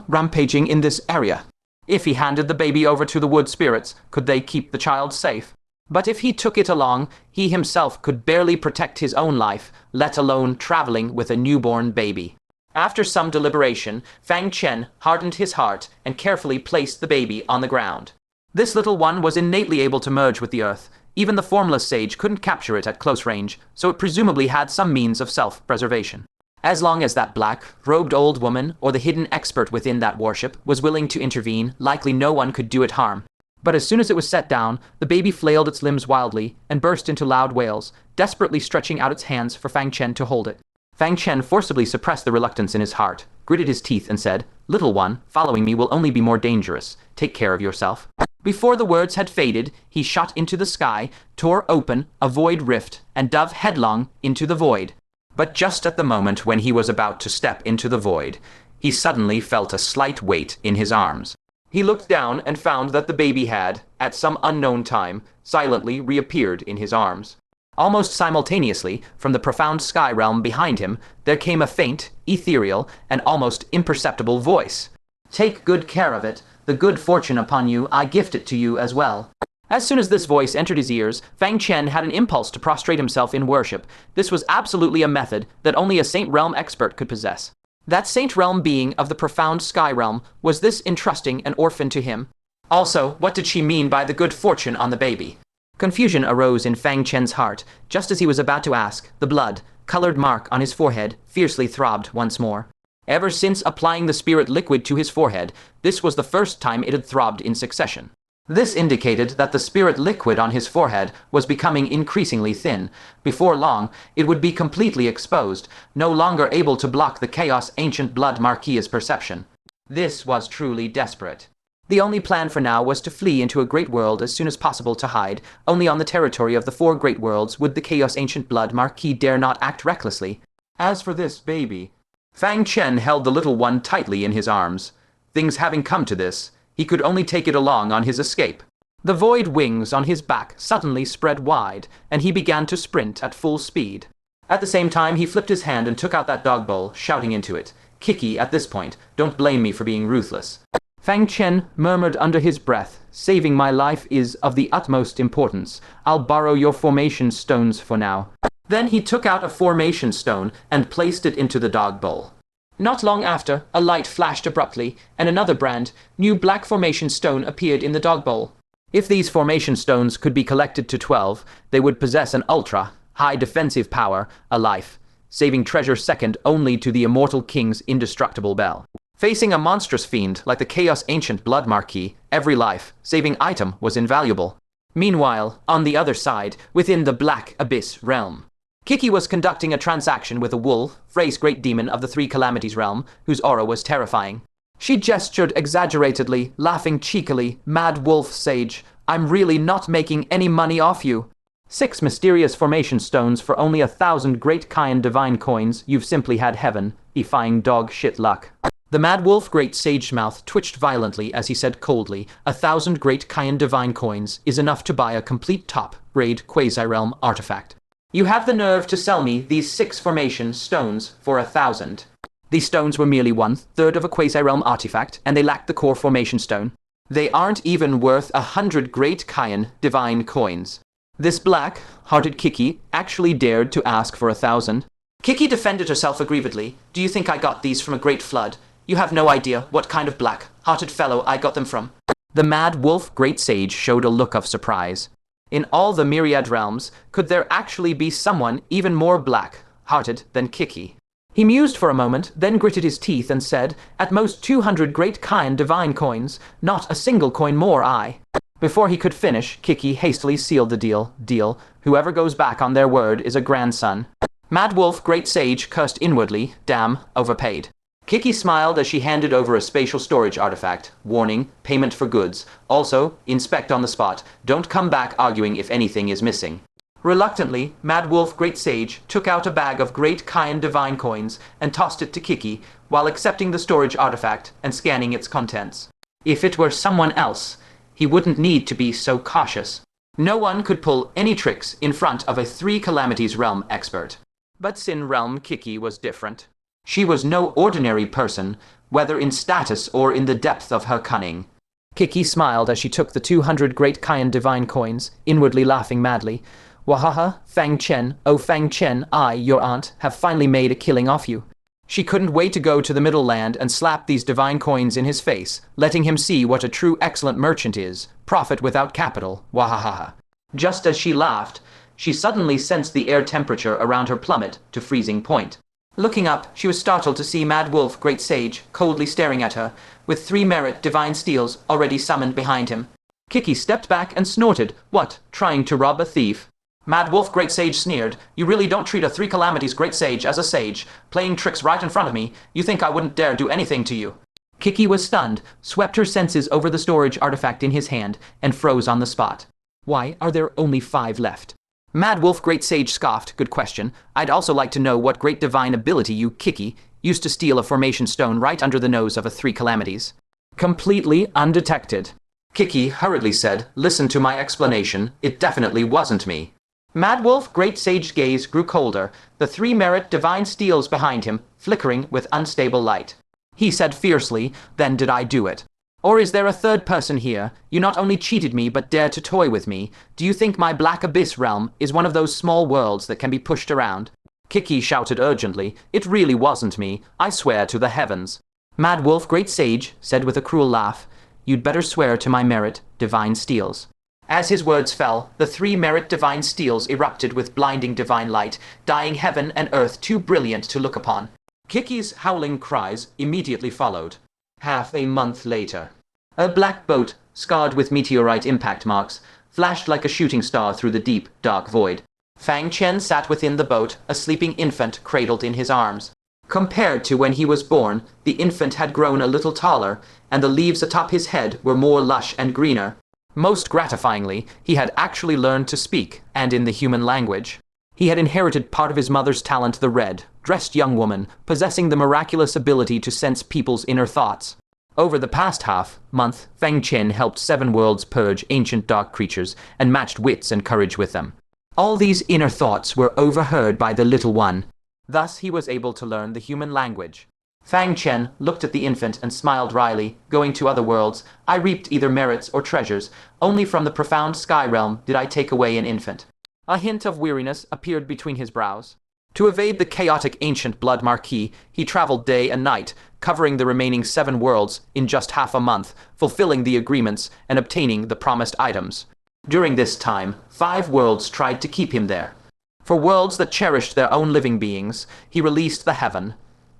rampaging in this area. If he handed the baby over to the wood spirits, could they keep the child safe? But if he took it along, he himself could barely protect his own life, let alone traveling with a newborn baby. After some deliberation, Fang Chen hardened his heart and carefully placed the baby on the ground. This little one was innately able to merge with the earth. Even the formless sage couldn't capture it at close range, so it presumably had some means of self-preservation. As long as that black-robed old woman or the hidden expert within that worship was willing to intervene, likely no one could do it harm. But as soon as it was set down, the baby flailed its limbs wildly and burst into loud wails, desperately stretching out its hands for Fang Chen to hold it. Fang Chen forcibly suppressed the reluctance in his heart, gritted his teeth and said, "Little one, following me will only be more dangerous. Take care of yourself." Before the words had faded, he shot into the sky, tore open a void rift, and dove headlong into the void. But just at the moment when he was about to step into the void, he suddenly felt a slight weight in his arms. He looked down and found that the baby had, at some unknown time, silently reappeared in his arms. Almost simultaneously, from the profound sky realm behind him, there came a faint, ethereal, and almost imperceptible voice. "Take good care of it. The good fortune upon you, I gift it to you as well." As soon as this voice entered his ears, Fang Chen had an impulse to prostrate himself in worship. This was absolutely a method that only a Saint Realm expert could possess. That Saint Realm being of the profound sky realm, was this entrusting an orphan to him? Also, what did she mean by the good fortune on the baby? Confusion arose in Fang Chen's heart. Just as he was about to ask, the blood-colored mark on his forehead fiercely throbbed once more. Ever since applying the spirit liquid to his forehead, this was the first time it had throbbed in succession. This indicated that the spirit liquid on his forehead was becoming increasingly thin. Before long, it would be completely exposed, no longer able to block the Chaos Ancient Blood Marquis's perception. This was truly desperate. The only plan for now was to flee into a great world as soon as possible to hide. Only on the territory of the four great worlds would the Chaos Ancient Blood Marquis dare not act recklessly. As for this baby, Fang Chen held the little one tightly in his arms. Things having come to this, he could only take it along on his escape. The void wings on his back suddenly spread wide, and he began to sprint at full speed. At the same time, he flipped his hand and took out that dog bowl, shouting into it, "Kiki, at this point, don't blame me for being ruthless." Fang Chen murmured under his breath, "Saving my life is of the utmost importance. I'll borrow your formation stones for now." Then he took out a formation stone and placed it into the dog bowl. Not long after, a light flashed abruptly, and another brand new black formation stone appeared in the dog bowl. If these formation stones could be collected to 12, they would possess an ultra-high defensive power, a life, saving treasure second only to the Immortal King's indestructible bell. Facing a monstrous fiend like the Chaos Ancient Blood Marquis, every life-saving item was invaluable. Meanwhile, on the other side, within the Black Abyss realm, Kiki was conducting a transaction with a wolf, Frey's great demon of the Three Calamities realm, whose aura was terrifying. She gestured exaggeratedly, laughing cheekily, "Mad wolf sage, I'm really not making any money off you. 6 mysterious formation stones for only 1,000 great Kayan divine coins. You've simply had heaven, defying dog shit luck." The Mad Wolf Great Sage mouth twitched violently as he said coldly, 1,000 great Kayan divine coins is enough to buy a complete top-grade quasi-realm artifact. You have the nerve to sell me these 6 formation stones for 1,000. These stones were merely 1/3 of a quasi-realm artifact, and they lacked the core formation stone. They aren't even worth 100 great Tian divine coins. This black-hearted Kiki actually dared to ask for 1,000. Kiki defended herself aggrievedly. Do you think I got these from a great flood? You have no idea what kind of black-hearted fellow I got them from. The mad wolf great sage showed a look of surprise. In all the myriad realms, could there actually be someone even more black-hearted than Kiki? He mused for a moment, then gritted his teeth and said, at most 200 great Tian divine coins, not a single coin more, I. Before he could finish, Kiki hastily sealed the deal. Whoever goes back on their word is a grandson. Mad Wolf, great sage, cursed inwardly, damn, overpaid. Kiki smiled as she handed over a spatial storage artifact. Warning, payment for goods. Also, inspect on the spot. Don't come back arguing if anything is missing. Reluctantly, Mad Wolf, great sage, took out a bag of great Tian divine coins and tossed it to Kiki, while accepting the storage artifact and scanning its contents. If it were someone else, he wouldn't need to be so cautious. No one could pull any tricks in front of a 3 Calamities realm expert. But Sin realm Kiki was different. She was no ordinary person, whether in status or in the depth of her cunning. Kiki smiled as she took the 200 great Tian divine coins, inwardly laughing madly. Wahaha, Fang Chen, oh Fang Chen, I, your aunt, have finally made a killing off you. She couldn't wait to go to the Middle Land and slap these divine coins in his face, letting him see what a true excellent merchant is, profit without capital, wahaha. Just as she laughed, she suddenly sensed the air temperature around her plummet to freezing point. Looking up, she was startled to see Mad Wolf, great sage, coldly staring at her, with 3 merit divine steels already summoned behind him. Kiki stepped back and snorted. What, trying to rob a thief? Mad Wolf, great sage, sneered. You really don't treat a 3 Calamities great sage as a sage, playing tricks right in front of me. You think I wouldn't dare do anything to you? Kiki was stunned, swept her senses over the storage artifact in his hand, and froze on the spot. Why are there only 5 left? Mad Wolf, great sage, scoffed. Good question. I'd also like to know what great divine ability you, Kiki, used to steal a formation stone right under the nose of a 3 Calamities. Completely undetected. Kiki hurriedly said, listen to my explanation. It definitely wasn't me. Mad Wolf, great sage gaze grew colder, the 3 merit divine steels behind him, flickering with unstable light. He said fiercely, then did I do it? Or is there a third person here? You not only cheated me, but dare to toy with me. Do you think my Black Abyss realm is one of those small worlds that can be pushed around? Kiki shouted urgently, it really wasn't me, I swear to the heavens. Mad Wolf, great sage, said with a cruel laugh, you'd better swear to my merit, divine steels. As his words fell, the 3 merit divine steels erupted with blinding divine light, dyeing heaven and earth too brilliant to look upon. Kiki's howling cries immediately followed. Half a month later, a black boat, scarred with meteorite impact marks, flashed like a shooting star through the deep, dark void. Fang Chen sat within the boat, a sleeping infant cradled in his arms. Compared to when he was born, the infant had grown a little taller, and the leaves atop his head were more lush and greener. Most gratifyingly, he had actually learned to speak, and in the human language. He had inherited part of his mother's talent, the red, dressed young woman, possessing the miraculous ability to sense people's inner thoughts. Over the past half-month, Fang Chen helped 7 worlds purge ancient dark creatures and matched wits and courage with them. All these inner thoughts were overheard by the little one. Thus he was able to learn the human language. Fang Chen looked at the infant and smiled wryly. Going to other worlds, I reaped either merits or treasures. Only from the profound sky realm did I take away an infant. A hint of weariness appeared between his brows. To evade the chaotic ancient blood marquis, he traveled day and night, covering the remaining 7 worlds in just half a month, fulfilling the agreements and obtaining the promised items. During this time, 5 worlds tried to keep him there. For worlds that cherished their own living beings, he released the heaven,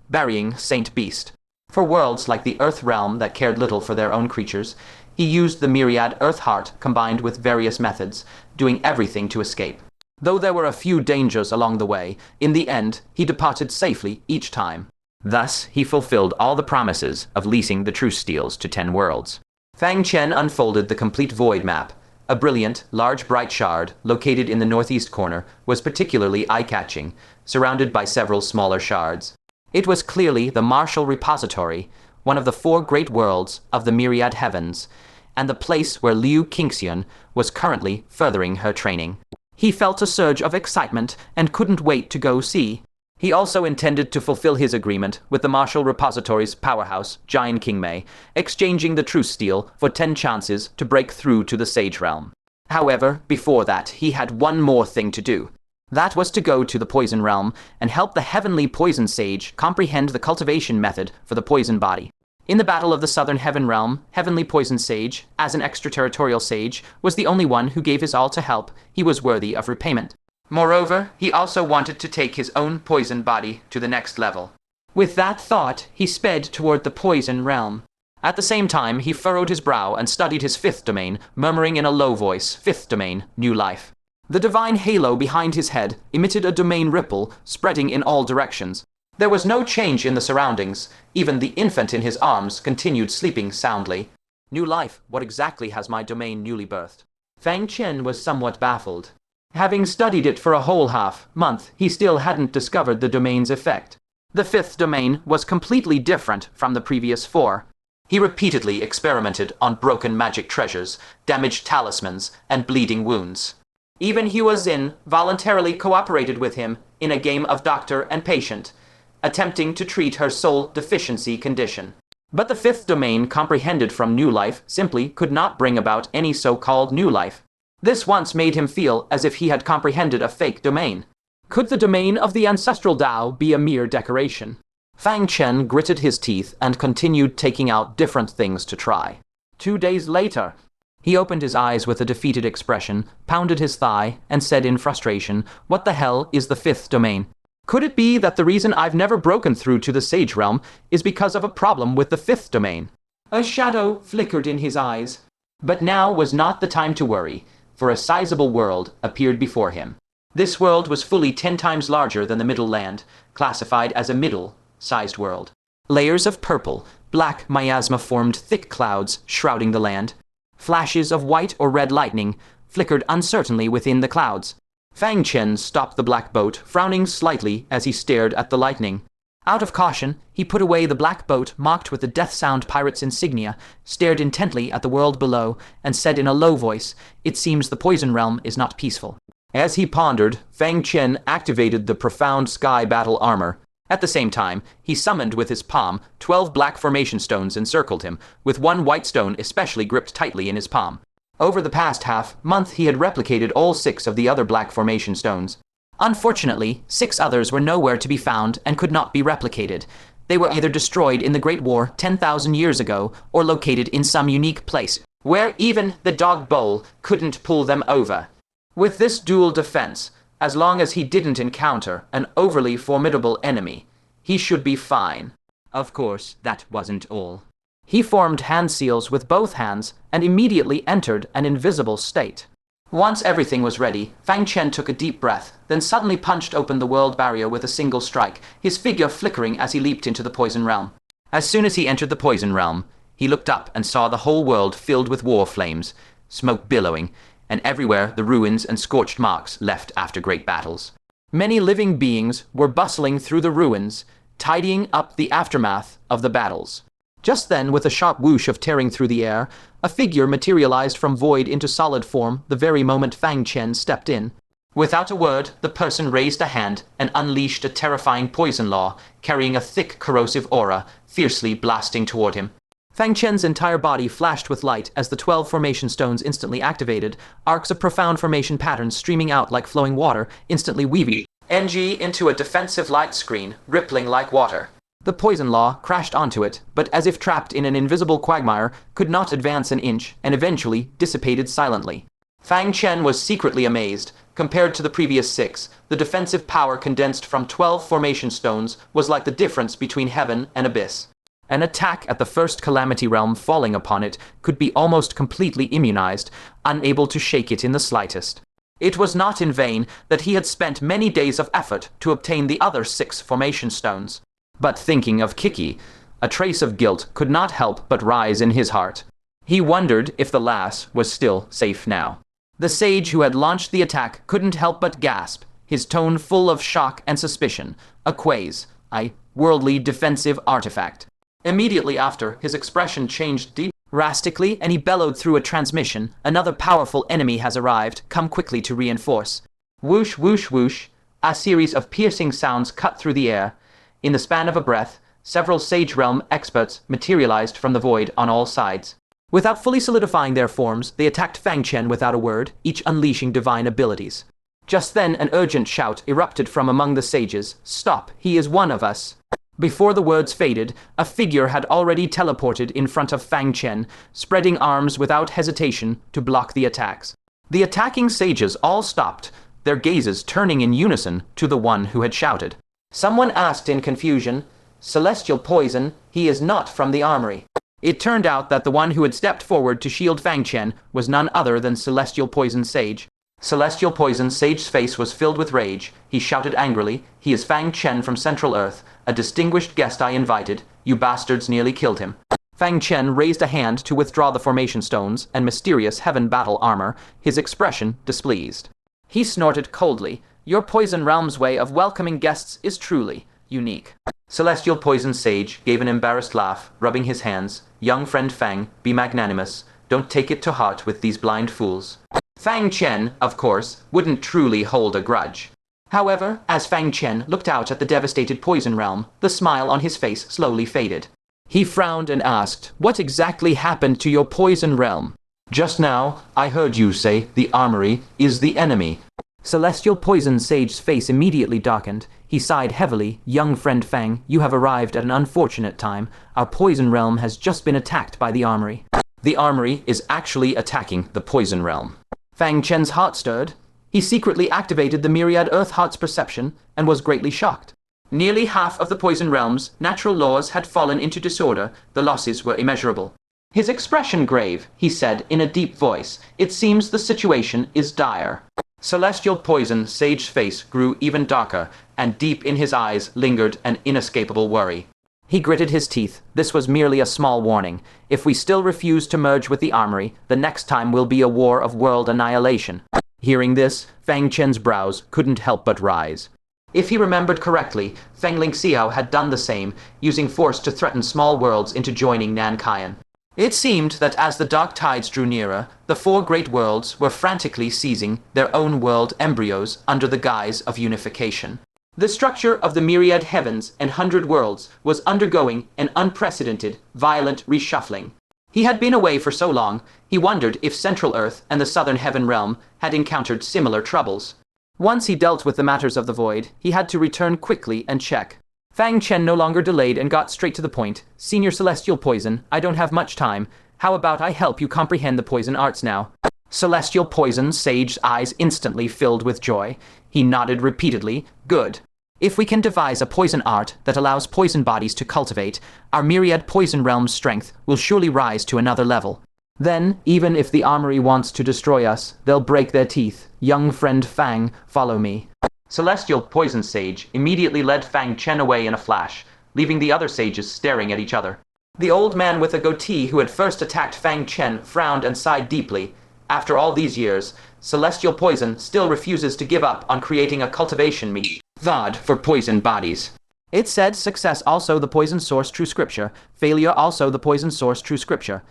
burying Saint Beast. For worlds like the Earth realm that cared little for their own creatures, he used the myriad Earth Heart combined with various methods, doing everything to escape. Though there were a few dangers along the way, in the end, he departed safely each time. Thus, he fulfilled all the promises of leasing the truce steels to 10 worlds. Fang Chen unfolded the complete void map. A brilliant, large bright shard, located in the northeast corner, was particularly eye-catching, surrounded by several smaller shards. It was clearly the martial repository, one of the 4 great worlds of the myriad heavens, and the place where Liu Qingxian was currently furthering her training. He felt a surge of excitement and couldn't wait to go see. He also intended to fulfill his agreement with the Martial Repository's powerhouse, Giant King Mei, exchanging the truce steel for 10 chances to break through to the Sage Realm. However, before that, he had one more thing to do. That was to go to the Poison Realm and help the Heavenly Poison Sage comprehend the cultivation method for the poison body. In the Battle of the Southern Heaven Realm, Heavenly Poison Sage, as an extraterritorial sage, was the only one who gave his all to help. He was worthy of repayment. Moreover, he also wanted to take his own poison body to the next level. With that thought, he sped toward the Poison Realm. At the same time, he furrowed his brow and studied his 5th domain, murmuring in a low voice, 5th domain, new life. The divine halo behind his head emitted a domain ripple, spreading in all directions. There was no change in the surroundings. Even the infant in his arms continued sleeping soundly. New life, what exactly has my domain newly birthed? Fang Chen was somewhat baffled. Having studied it for a whole half-month, he still hadn't discovered the domain's effect. The 5th domain was completely different from the previous 4. He repeatedly experimented on broken magic treasures, damaged talismans, and bleeding wounds. Even Hua Xin voluntarily cooperated with him in a game of doctor and patient, attempting to treat her soul deficiency condition. But the 5th domain comprehended from new life simply could not bring about any so-called new life. This once made him feel as if he had comprehended a fake domain. Could the domain of the ancestral Tao be a mere decoration? Fang Chen gritted his teeth and continued taking out different things to try. 2 days later, he opened his eyes with a defeated expression, pounded his thigh, and said in frustration, "What the hell is the 5th domain? Could it be that the reason I've never broken through to the Sage Realm is because of a problem with the 5th domain?" A shadow flickered in his eyes. But now was not the time to worry, for a sizable world appeared before him. This world was fully 10 times larger than the Middle Land, classified as a middle-sized world. Layers of purple, black miasma formed thick clouds shrouding the land. Flashes of white or red lightning flickered uncertainly within the clouds. Fang Chen stopped the black boat, frowning slightly as he stared at the lightning. Out of caution, he put away the black boat marked with the Death Sound pirate's insignia, stared intently at the world below, and said in a low voice, "It seems the Poison Realm is not peaceful." As he pondered, Fang Chen activated the profound sky battle armor. At the same time, he summoned with his palm 12 black formation stones encircled him, with one white stone especially gripped tightly in his palm. Over the past half-month, he had replicated all 6 of the other black formation stones. Unfortunately, 6 others were nowhere to be found and could not be replicated. They were either destroyed in the Great War 10,000 years ago or located in some unique place, where even the dog bowl couldn't pull them over. With this dual defense, as long as he didn't encounter an overly formidable enemy, he should be fine. Of course, that wasn't all. He formed hand seals with both hands and immediately entered an invisible state. Once everything was ready, Fang Chen took a deep breath, then suddenly punched open the world barrier with a single strike, his figure flickering as he leaped into the Poison Realm. As soon as he entered the Poison Realm, he looked up and saw the whole world filled with war flames, smoke billowing, and everywhere the ruins and scorched marks left after great battles. Many living beings were bustling through the ruins, tidying up the aftermath of the battles. Just then, with a sharp whoosh of tearing through the air, a figure materialized from void into solid form the very moment Fang Chen stepped in. Without a word, the person raised a hand and unleashed a terrifying poison law, carrying a thick, corrosive aura, fiercely blasting toward him. Fang Chen's entire body flashed with light as the 12 formation stones instantly activated, arcs of profound formation patterns streaming out like flowing water, instantly weaving NG into a defensive light screen, rippling like water. The poison law crashed onto it, but as if trapped in an invisible quagmire, could not advance an inch, and eventually dissipated silently. Fang Chen was secretly amazed. Compared to the previous 6, the defensive power condensed from 12 formation stones was like the difference between heaven and abyss. An attack at the first calamity realm falling upon it could be almost completely immunized, unable to shake it in the slightest. It was not in vain that he had spent many days of effort to obtain the other 6 formation stones. But thinking of Kiki, a trace of guilt could not help but rise in his heart. He wondered if the lass was still safe now. The sage who had launched the attack couldn't help but gasp, his tone full of shock and suspicion. A quaze, a worldly defensive artifact. Immediately after, his expression changed drastically, and he bellowed through a transmission, "Another powerful enemy has arrived. Come quickly to reinforce." Whoosh, whoosh, whoosh. A series of piercing sounds cut through the air. In the span of a breath, several Sage Realm experts materialized from the void on all sides. Without fully solidifying their forms, they attacked Fang Chen without a word, each unleashing divine abilities. Just then, an urgent shout erupted from among the sages. "Stop, he is one of us." Before the words faded, a figure had already teleported in front of Fang Chen, spreading arms without hesitation to block the attacks. The attacking sages all stopped, their gazes turning in unison to the one who had shouted. Someone asked in confusion, "Celestial poison, he is not from the armory." It turned out that the one who had stepped forward to shield Fang Chen was none other than Celestial Poison Sage. Celestial Poison Sage's face was filled with rage. He shouted angrily, "He is Fang Chen from Central Earth, a distinguished guest I invited. You bastards nearly killed him." Fang Chen raised a hand to withdraw the formation stones and mysterious heaven battle armor, his expression displeased. He snorted coldly, "Your Poison Realm's way of welcoming guests is truly unique." Celestial Poison Sage gave an embarrassed laugh, rubbing his hands. "Young friend Fang, be magnanimous. Don't take it to heart with these blind fools." Fang Chen, of course, wouldn't truly hold a grudge. However, as Fang Chen looked out at the devastated Poison Realm, the smile on his face slowly faded. He frowned and asked, "What exactly happened to your Poison Realm?" "Just now, I heard you say the armory is the enemy." Celestial Poison Sage's face immediately darkened. He sighed heavily. "Young friend Fang, you have arrived at an unfortunate time. Our Poison Realm has just been attacked by the armory." "The armory is actually attacking the Poison Realm." Fang Chen's heart stirred. He secretly activated the Myriad Earth Heart's perception and was greatly shocked. Nearly half of the Poison Realm's natural laws had fallen into disorder. The losses were immeasurable. His expression grave, he said in a deep voice. "It seems the situation is dire." Celestial Poison Sage's face grew even darker, and deep in his eyes lingered an inescapable worry. He gritted his teeth. This was merely a small warning. If we still refuse to merge with the armory, the next time will be a war of world annihilation. Hearing this, Fang Chen's brows couldn't help but rise. If he remembered correctly, Feng Lingxiao had done the same, using force to threaten small worlds into joining Nankian. It seemed that as the dark tides drew nearer, the four great worlds were frantically seizing their own world embryos under the guise of unification. The structure of the myriad heavens and 100 worlds was undergoing an unprecedented, violent reshuffling. He had been away for so long, he wondered if Central Earth and the Southern Heaven Realm had encountered similar troubles. Once he dealt with the matters of the void, he had to return quickly and check. Fang Chen no longer delayed and got straight to the point. "Senior Celestial Poison, I don't have much time. How about I help you comprehend the poison arts now?" Celestial Poison Sage's eyes instantly filled with joy. He nodded repeatedly. "Good. If we can devise a poison art that allows poison bodies to cultivate, our myriad Poison Realm's strength will surely rise to another level. Then, even if the armory wants to destroy us, they'll break their teeth. Young friend Fang, follow me." Celestial Poison Sage immediately led Fang Chen away in a flash, leaving the other sages staring at each other. The old man with a goatee who had first attacked Fang Chen frowned and sighed deeply. After all these years, Celestial Poison still refuses to give up on creating a cultivation method for poison bodies. It said success also the poison source true scripture, failure also the poison source true scripture.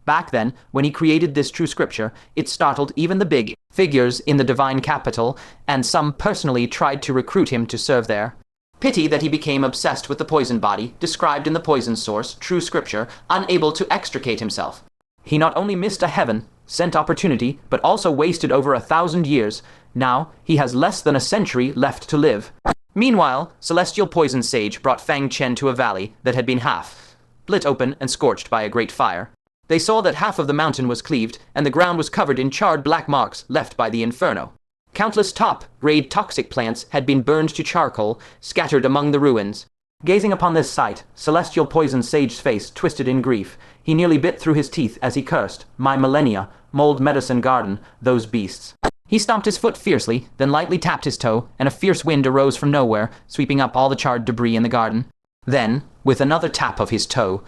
Back then, when he created this true scripture, it startled even the big figures in the divine capital, and some personally tried to recruit him to serve there. Pity that he became obsessed with the poison body, described in the poison source, true scripture, unable to extricate himself. He not only missed a heaven-sent opportunity, but also wasted over 1,000 years. Now, he has less than a century left to live. Meanwhile, Celestial Poison Sage brought Fang Chen to a valley that had been half split open and scorched by a great fire. They saw that half of the mountain was cleaved, and the ground was covered in charred black marks left by the inferno. Countless top-grade toxic plants had been burned to charcoal, scattered among the ruins. Gazing upon this sight, Celestial Poison Sage's face twisted in grief. He nearly bit through his teeth as he cursed, "My millennia, mold medicine garden, those beasts." He stomped his foot fiercely, then lightly tapped his toe, and a fierce wind arose from nowhere, sweeping up all the charred debris in the garden. Then, with another tap of his toe,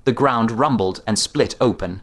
the ground rumbled and split open,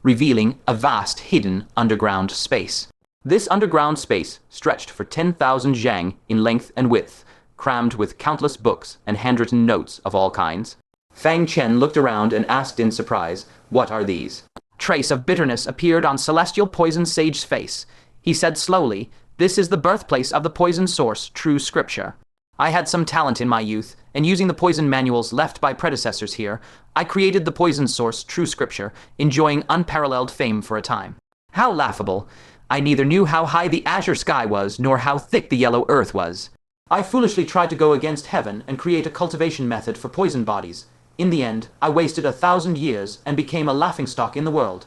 revealing a vast hidden underground space. This underground space stretched for 10,000 zhang in length and width, crammed with countless books and handwritten notes of all kinds. Fang Chen looked around and asked in surprise, "What are these?" Trace of bitterness appeared on Celestial Poison Sage's face. He said slowly, This is the birthplace of the poison source, true scripture. I had some talent in my youth, and using the poison manuals left by predecessors here, I created the poison source, true scripture, enjoying unparalleled fame for a time. How laughable! I neither knew how high the azure sky was, nor how thick the yellow earth was. I foolishly tried to go against heaven and create a cultivation method for poison bodies. In the end, I wasted 1,000 years and became a laughingstock in the world.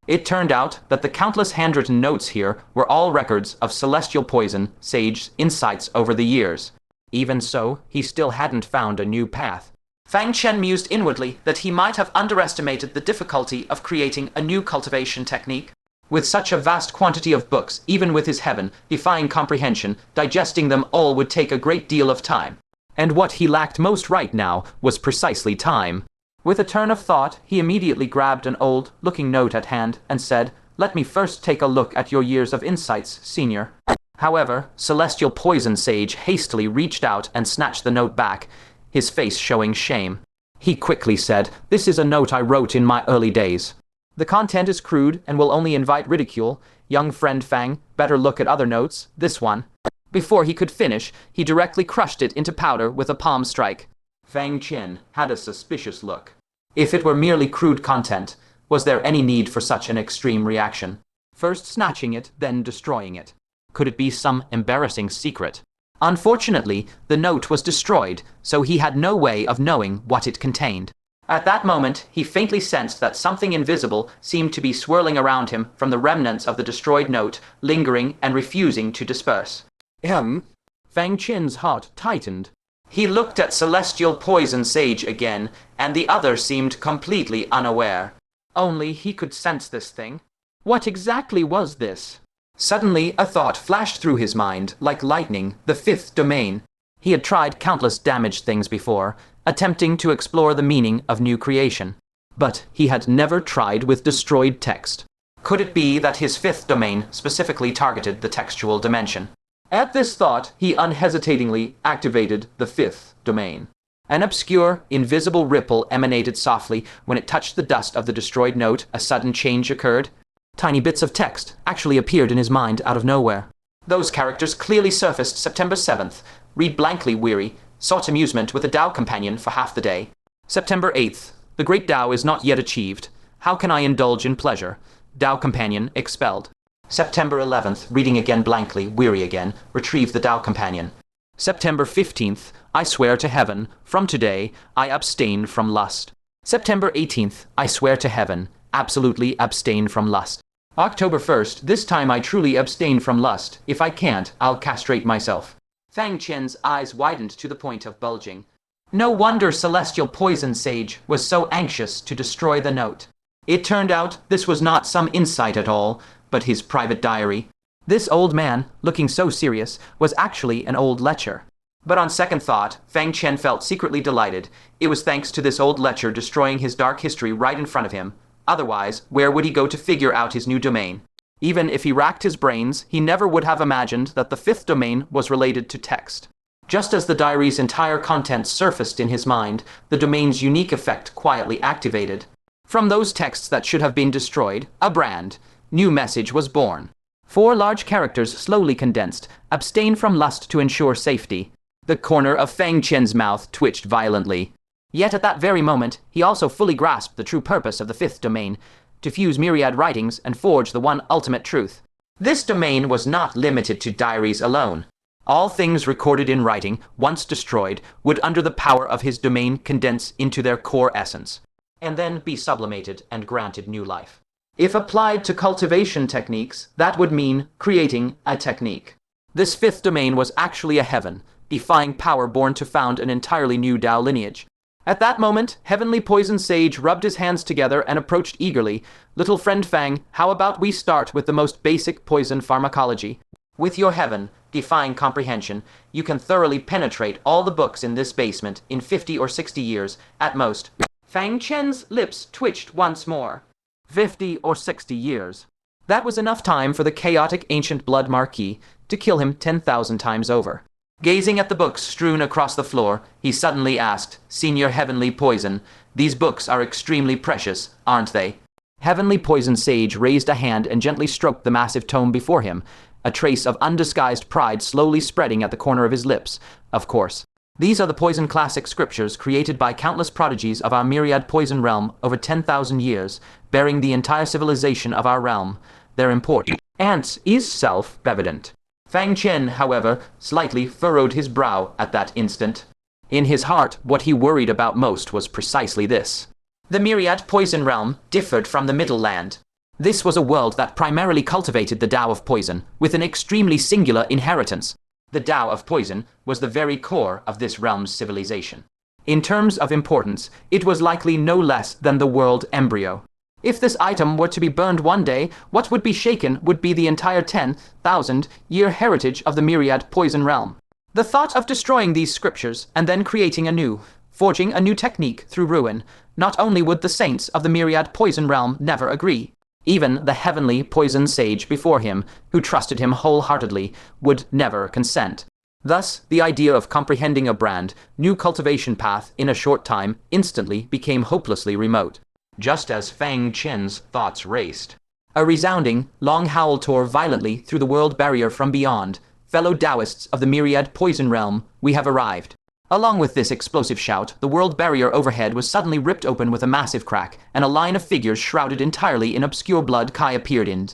It turned out that the countless handwritten notes here were all records of celestial poison sage's insights over the years. Even so, he still hadn't found a new path. Fang Chen mused inwardly that he might have underestimated the difficulty of creating a new cultivation technique. With such a vast quantity of books, even with his heaven, defying comprehension, digesting them all would take a great deal of time. And what he lacked most right now was precisely time. With a turn of thought, he immediately grabbed an old-looking note at hand and said, "Let me first take a look at your years of insights, senior." However, Celestial Poison Sage hastily reached out and snatched the note back, his face showing shame. He quickly said, "This is a note I wrote in my early days. The content is crude and will only invite ridicule. Young friend Fang, better look at other notes, this one." Before he could finish, he directly crushed it into powder with a palm strike. Fang Chen had a suspicious look. If it were merely crude content, was there any need for such an extreme reaction? First snatching it, then destroying it. Could it be some embarrassing secret? Unfortunately, the note was destroyed, so he had no way of knowing what it contained. At that moment, he faintly sensed that something invisible seemed to be swirling around him from the remnants of the destroyed note, lingering and refusing to disperse. Fang Chen's heart tightened. He looked at Celestial Poison Sage again, and the other seemed completely unaware. Only he could sense this thing. What exactly was this? Suddenly, a thought flashed through his mind, like lightning, the fifth domain. He had tried countless damaged things before, attempting to explore the meaning of new creation. But he had never tried with destroyed text. Could it be that his fifth domain specifically targeted the textual dimension? At this thought, he unhesitatingly activated the fifth domain. An obscure, invisible ripple emanated softly when it touched the dust of the destroyed note. A sudden change occurred. Tiny bits of text actually appeared in his mind out of nowhere. Those characters clearly surfaced September 7th. Read blankly weary. Sought amusement with a Tao companion for half the day. September 8th. The great Tao is not yet achieved. How can I indulge in pleasure? Tao companion expelled. September 11th, reading again blankly, weary again, retrieve the Tao companion. September 15th, I swear to heaven, from today, I abstain from lust. September 18th, I swear to heaven, absolutely abstain from lust. October 1st, this time I truly abstain from lust. If I can't, I'll castrate myself. Fang Chen's eyes widened to the point of bulging. No wonder Celestial Poison Sage was so anxious to destroy the note. It turned out this was not some insight at all, but his private diary. This old man, looking so serious, was actually an old lecher. But on second thought, Fang Chen felt secretly delighted. It was thanks to this old lecher destroying his dark history right in front of him. Otherwise, where would he go to figure out his new domain? Even if he racked his brains, he never would have imagined that the fifth domain was related to text. Just as the diary's entire content surfaced in his mind, the domain's unique effect quietly activated. From those texts that should have been destroyed, a brand new message was born. 4 large characters slowly condensed, abstain from lust to ensure safety. The corner of Fang Chen's mouth twitched violently. Yet at that very moment, he also fully grasped the true purpose of the fifth domain, to fuse myriad writings and forge the one ultimate truth. This domain was not limited to diaries alone. All things recorded in writing, once destroyed, would under the power of his domain condense into their core essence, and then be sublimated and granted new life. If applied to cultivation techniques, that would mean creating a technique. This fifth domain was actually a heaven, defying power born to found an entirely new Tao lineage. At that moment, Heavenly Poison Sage rubbed his hands together and approached eagerly. "Little friend Fang, how about we start with the most basic poison pharmacology? With your heaven, defying comprehension, you can thoroughly penetrate all the books in this basement in 50 or 60 years, at most." Fang Chen's lips twitched once more. 50 or 60 years. That was enough time for the chaotic ancient blood marquis to kill him 10,000 times over. Gazing at the books strewn across the floor, he suddenly asked, "Senior Heavenly Poison, these books are extremely precious, aren't they?" Heavenly Poison Sage raised a hand and gently stroked the massive tome before him. a trace of undisguised pride slowly spreading at the corner of his lips. Of course. These are the poison classic scriptures created by countless prodigies of our myriad poison realm over 10,000 years, bearing the entire civilization of our realm. Their importance is self-evident. Fang Chen, however, slightly furrowed his brow at that instant. In his heart, what he worried about most was precisely this. The myriad poison realm differed from the Middle Land. This was a world that primarily cultivated the Tao of poison, with an extremely singular inheritance. The Tao of poison was the very core of this realm's civilization. In terms of importance, it was likely no less than the world embryo. If this item were to be burned one day, what would be shaken would be the entire 10,000-year heritage of the myriad poison realm. The thought of destroying these scriptures and then creating anew, forging a new technique through ruin, not only would the saints of the myriad poison realm never agree, even the heavenly poison sage before him, who trusted him wholeheartedly, would never consent. Thus, the idea of comprehending a brand new cultivation path in a short time instantly became hopelessly remote. Just as Fang Chen's thoughts raced, a resounding, long howl tore violently through the world barrier from beyond. Fellow Taoists of the myriad poison realm, we have arrived. Along with this explosive shout, the world barrier overhead was suddenly ripped open with a massive crack, and a line of figures shrouded entirely in obscure blood Kai appeared in.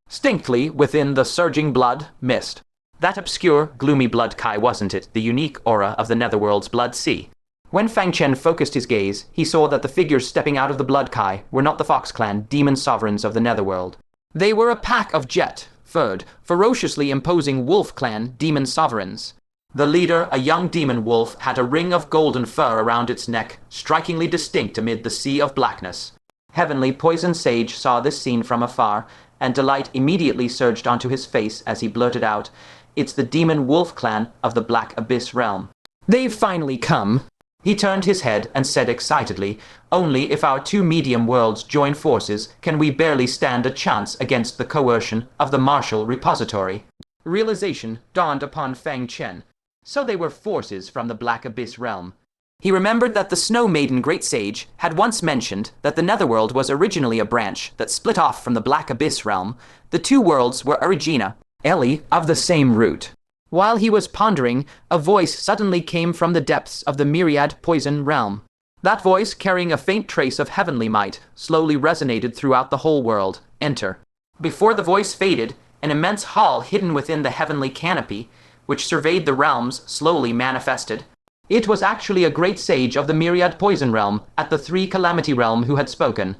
Distinctly within the surging blood mist. That obscure, gloomy blood Kai wasn't it, the unique aura of the Netherworld's blood sea. When Fang Chen focused his gaze, he saw that the figures stepping out of the blood Kai were not the Fox Clan demon sovereigns of the Netherworld. They were a pack of jet-furred, ferociously imposing Wolf Clan demon sovereigns. The leader, a young demon wolf, had a ring of golden fur around its neck, strikingly distinct amid the sea of blackness. Heavenly Poison Sage saw this scene from afar, and delight immediately surged onto his face as he blurted out, "It's the demon wolf clan of the Black Abyss realm. They've finally come." He turned his head and said excitedly, "Only if our two medium worlds join forces can we barely stand a chance against the coercion of the martial repository." Realization dawned upon Fang Chen. So they were forces from the Black Abyss realm. He remembered that the Snow Maiden Great Sage had once mentioned that the Netherworld was originally a branch that split off from the Black Abyss realm. The two worlds were origina, Ellie, of the same root. While he was pondering, a voice suddenly came from the depths of the myriad poison realm. That voice, carrying a faint trace of heavenly might, slowly resonated throughout the whole world. Enter. Before the voice faded, an immense hall hidden within the heavenly canopy, which surveyed the realms, slowly manifested. It was actually a great sage of the myriad poison realm at the Three Calamity realm who had spoken.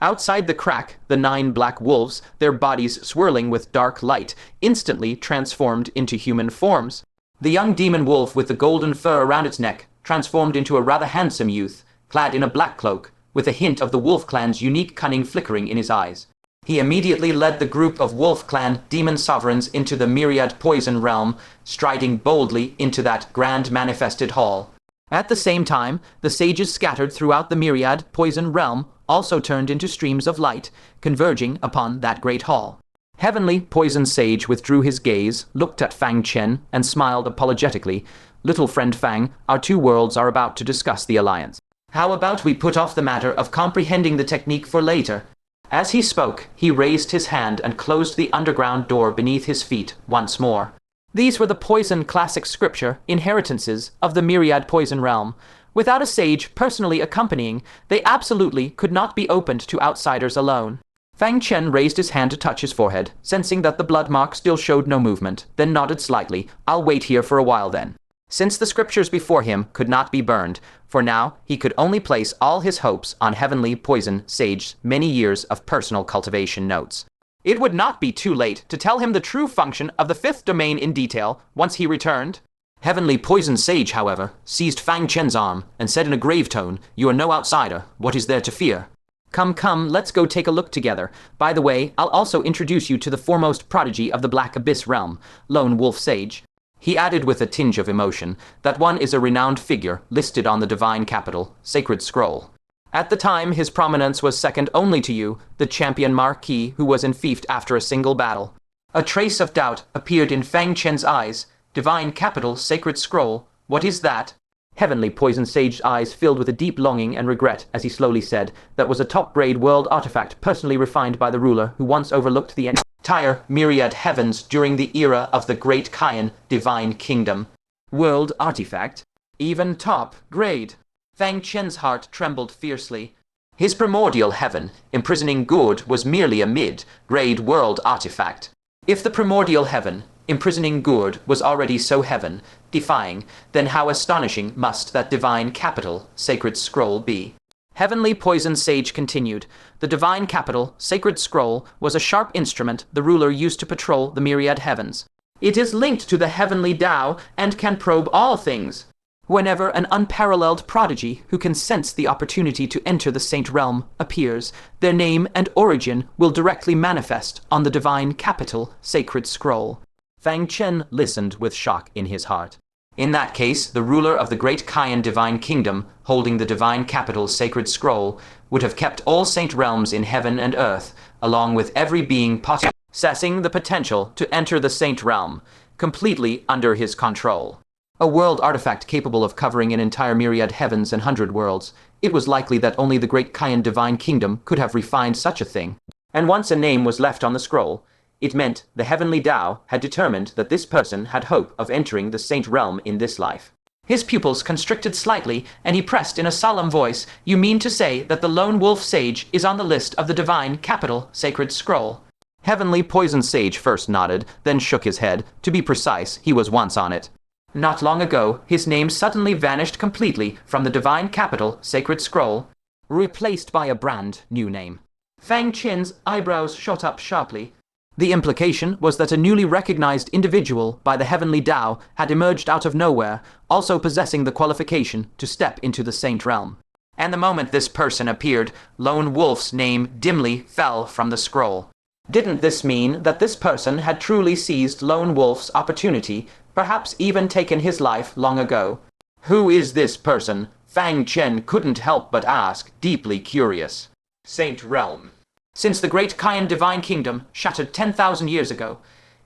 Outside the crack, the 9 black wolves, their bodies swirling with dark light, instantly transformed into human forms. The young demon wolf with the golden fur around its neck transformed into a rather handsome youth, clad in a black cloak, with a hint of the wolf clan's unique cunning flickering in his eyes. He immediately led the group of Wolf Clan demon sovereigns into the myriad poison realm, striding boldly into that grand manifested hall. At the same time, the sages scattered throughout the myriad poison realm also turned into streams of light, converging upon that great hall. Heavenly Poison Sage withdrew his gaze, looked at Fang Chen, and smiled apologetically. "Little friend Fang, our two worlds are about to discuss the alliance. How about we put off the matter of comprehending the technique for later?" As he spoke, he raised his hand and closed the underground door beneath his feet once more. These were the poison classic scripture inheritances of the myriad poison realm. Without a sage personally accompanying, they absolutely could not be opened to outsiders alone. Fang Chen raised his hand to touch his forehead, sensing that the blood mark still showed no movement, then nodded slightly. "I'll wait here for a while then." Since the scriptures before him could not be burned, for now he could only place all his hopes on Heavenly Poison Sage's many years of personal cultivation notes. It would not be too late to tell him the true function of the 5th domain in detail once he returned. Heavenly Poison Sage, however, seized Fang Chen's arm and said in a grave tone, "You are no outsider. What is there to fear? Come, let's go take a look together. By the way, I'll also introduce you to the foremost prodigy of the Black Abyss realm, Lone Wolf Sage." He added with a tinge of emotion, "That one is a renowned figure listed on the divine capital, Sacred Scroll. At the time, his prominence was second only to you, the champion Marquis who was enfeoffed after a single battle." A trace of doubt appeared in Fang Chen's eyes. "Divine capital, Sacred Scroll, what is that?" Heavenly Poison Sage's eyes filled with a deep longing and regret as he slowly said, "That was a top-grade world artifact personally refined by the ruler who once overlooked the entire myriad heavens during the era of the Great Tian Divine Kingdom. World artifact? Even top grade. Fang Chen's heart trembled fiercely. His primordial heaven, imprisoning good, was merely a mid-grade world artifact. If the primordial heaven, imprisoning good, was already so heaven-defying, then how astonishing must that divine capital, sacred scroll, be? Heavenly Poison Sage continued. The divine capital, sacred scroll, was a sharp instrument the ruler used to patrol the myriad heavens. It is linked to the heavenly Tao and can probe all things. Whenever an unparalleled prodigy who can sense the opportunity to enter the saint realm appears, their name and origin will directly manifest on the divine capital sacred scroll. Fang Chen listened with shock in his heart. In that case, the ruler of the Great Tian Divine Kingdom, holding the divine capital sacred scroll, would have kept all saint realms in heaven and earth, along with every being possessing the potential to enter the saint realm, completely under his control. A world artifact capable of covering an entire myriad heavens and 100 worlds. It was likely that only the Great Tian Divine Kingdom could have refined such a thing. And once a name was left on the scroll, it meant the heavenly Tao had determined that this person had hope of entering the saint realm in this life. His pupils constricted slightly, and he pressed in a solemn voice, "You mean to say that the lone wolf sage is on the list of the divine capital sacred scroll?" Heavenly Poison Sage first nodded, then shook his head. To be precise, he was once on it. Not long ago, his name suddenly vanished completely from the divine capital sacred scroll, replaced by a brand new name. Fang Chen's eyebrows shot up sharply. The implication was that a newly recognized individual by the heavenly Tao had emerged out of nowhere, also possessing the qualification to step into the saint realm. And the moment this person appeared, Lone Wolf's name dimly fell from the scroll. Didn't this mean that this person had truly seized Lone Wolf's opportunity, perhaps even taken his life long ago? Who is this person? Fang Chen couldn't help but ask, deeply curious. Saint Realm. Since the Great Tian Divine Kingdom shattered 10,000 years ago,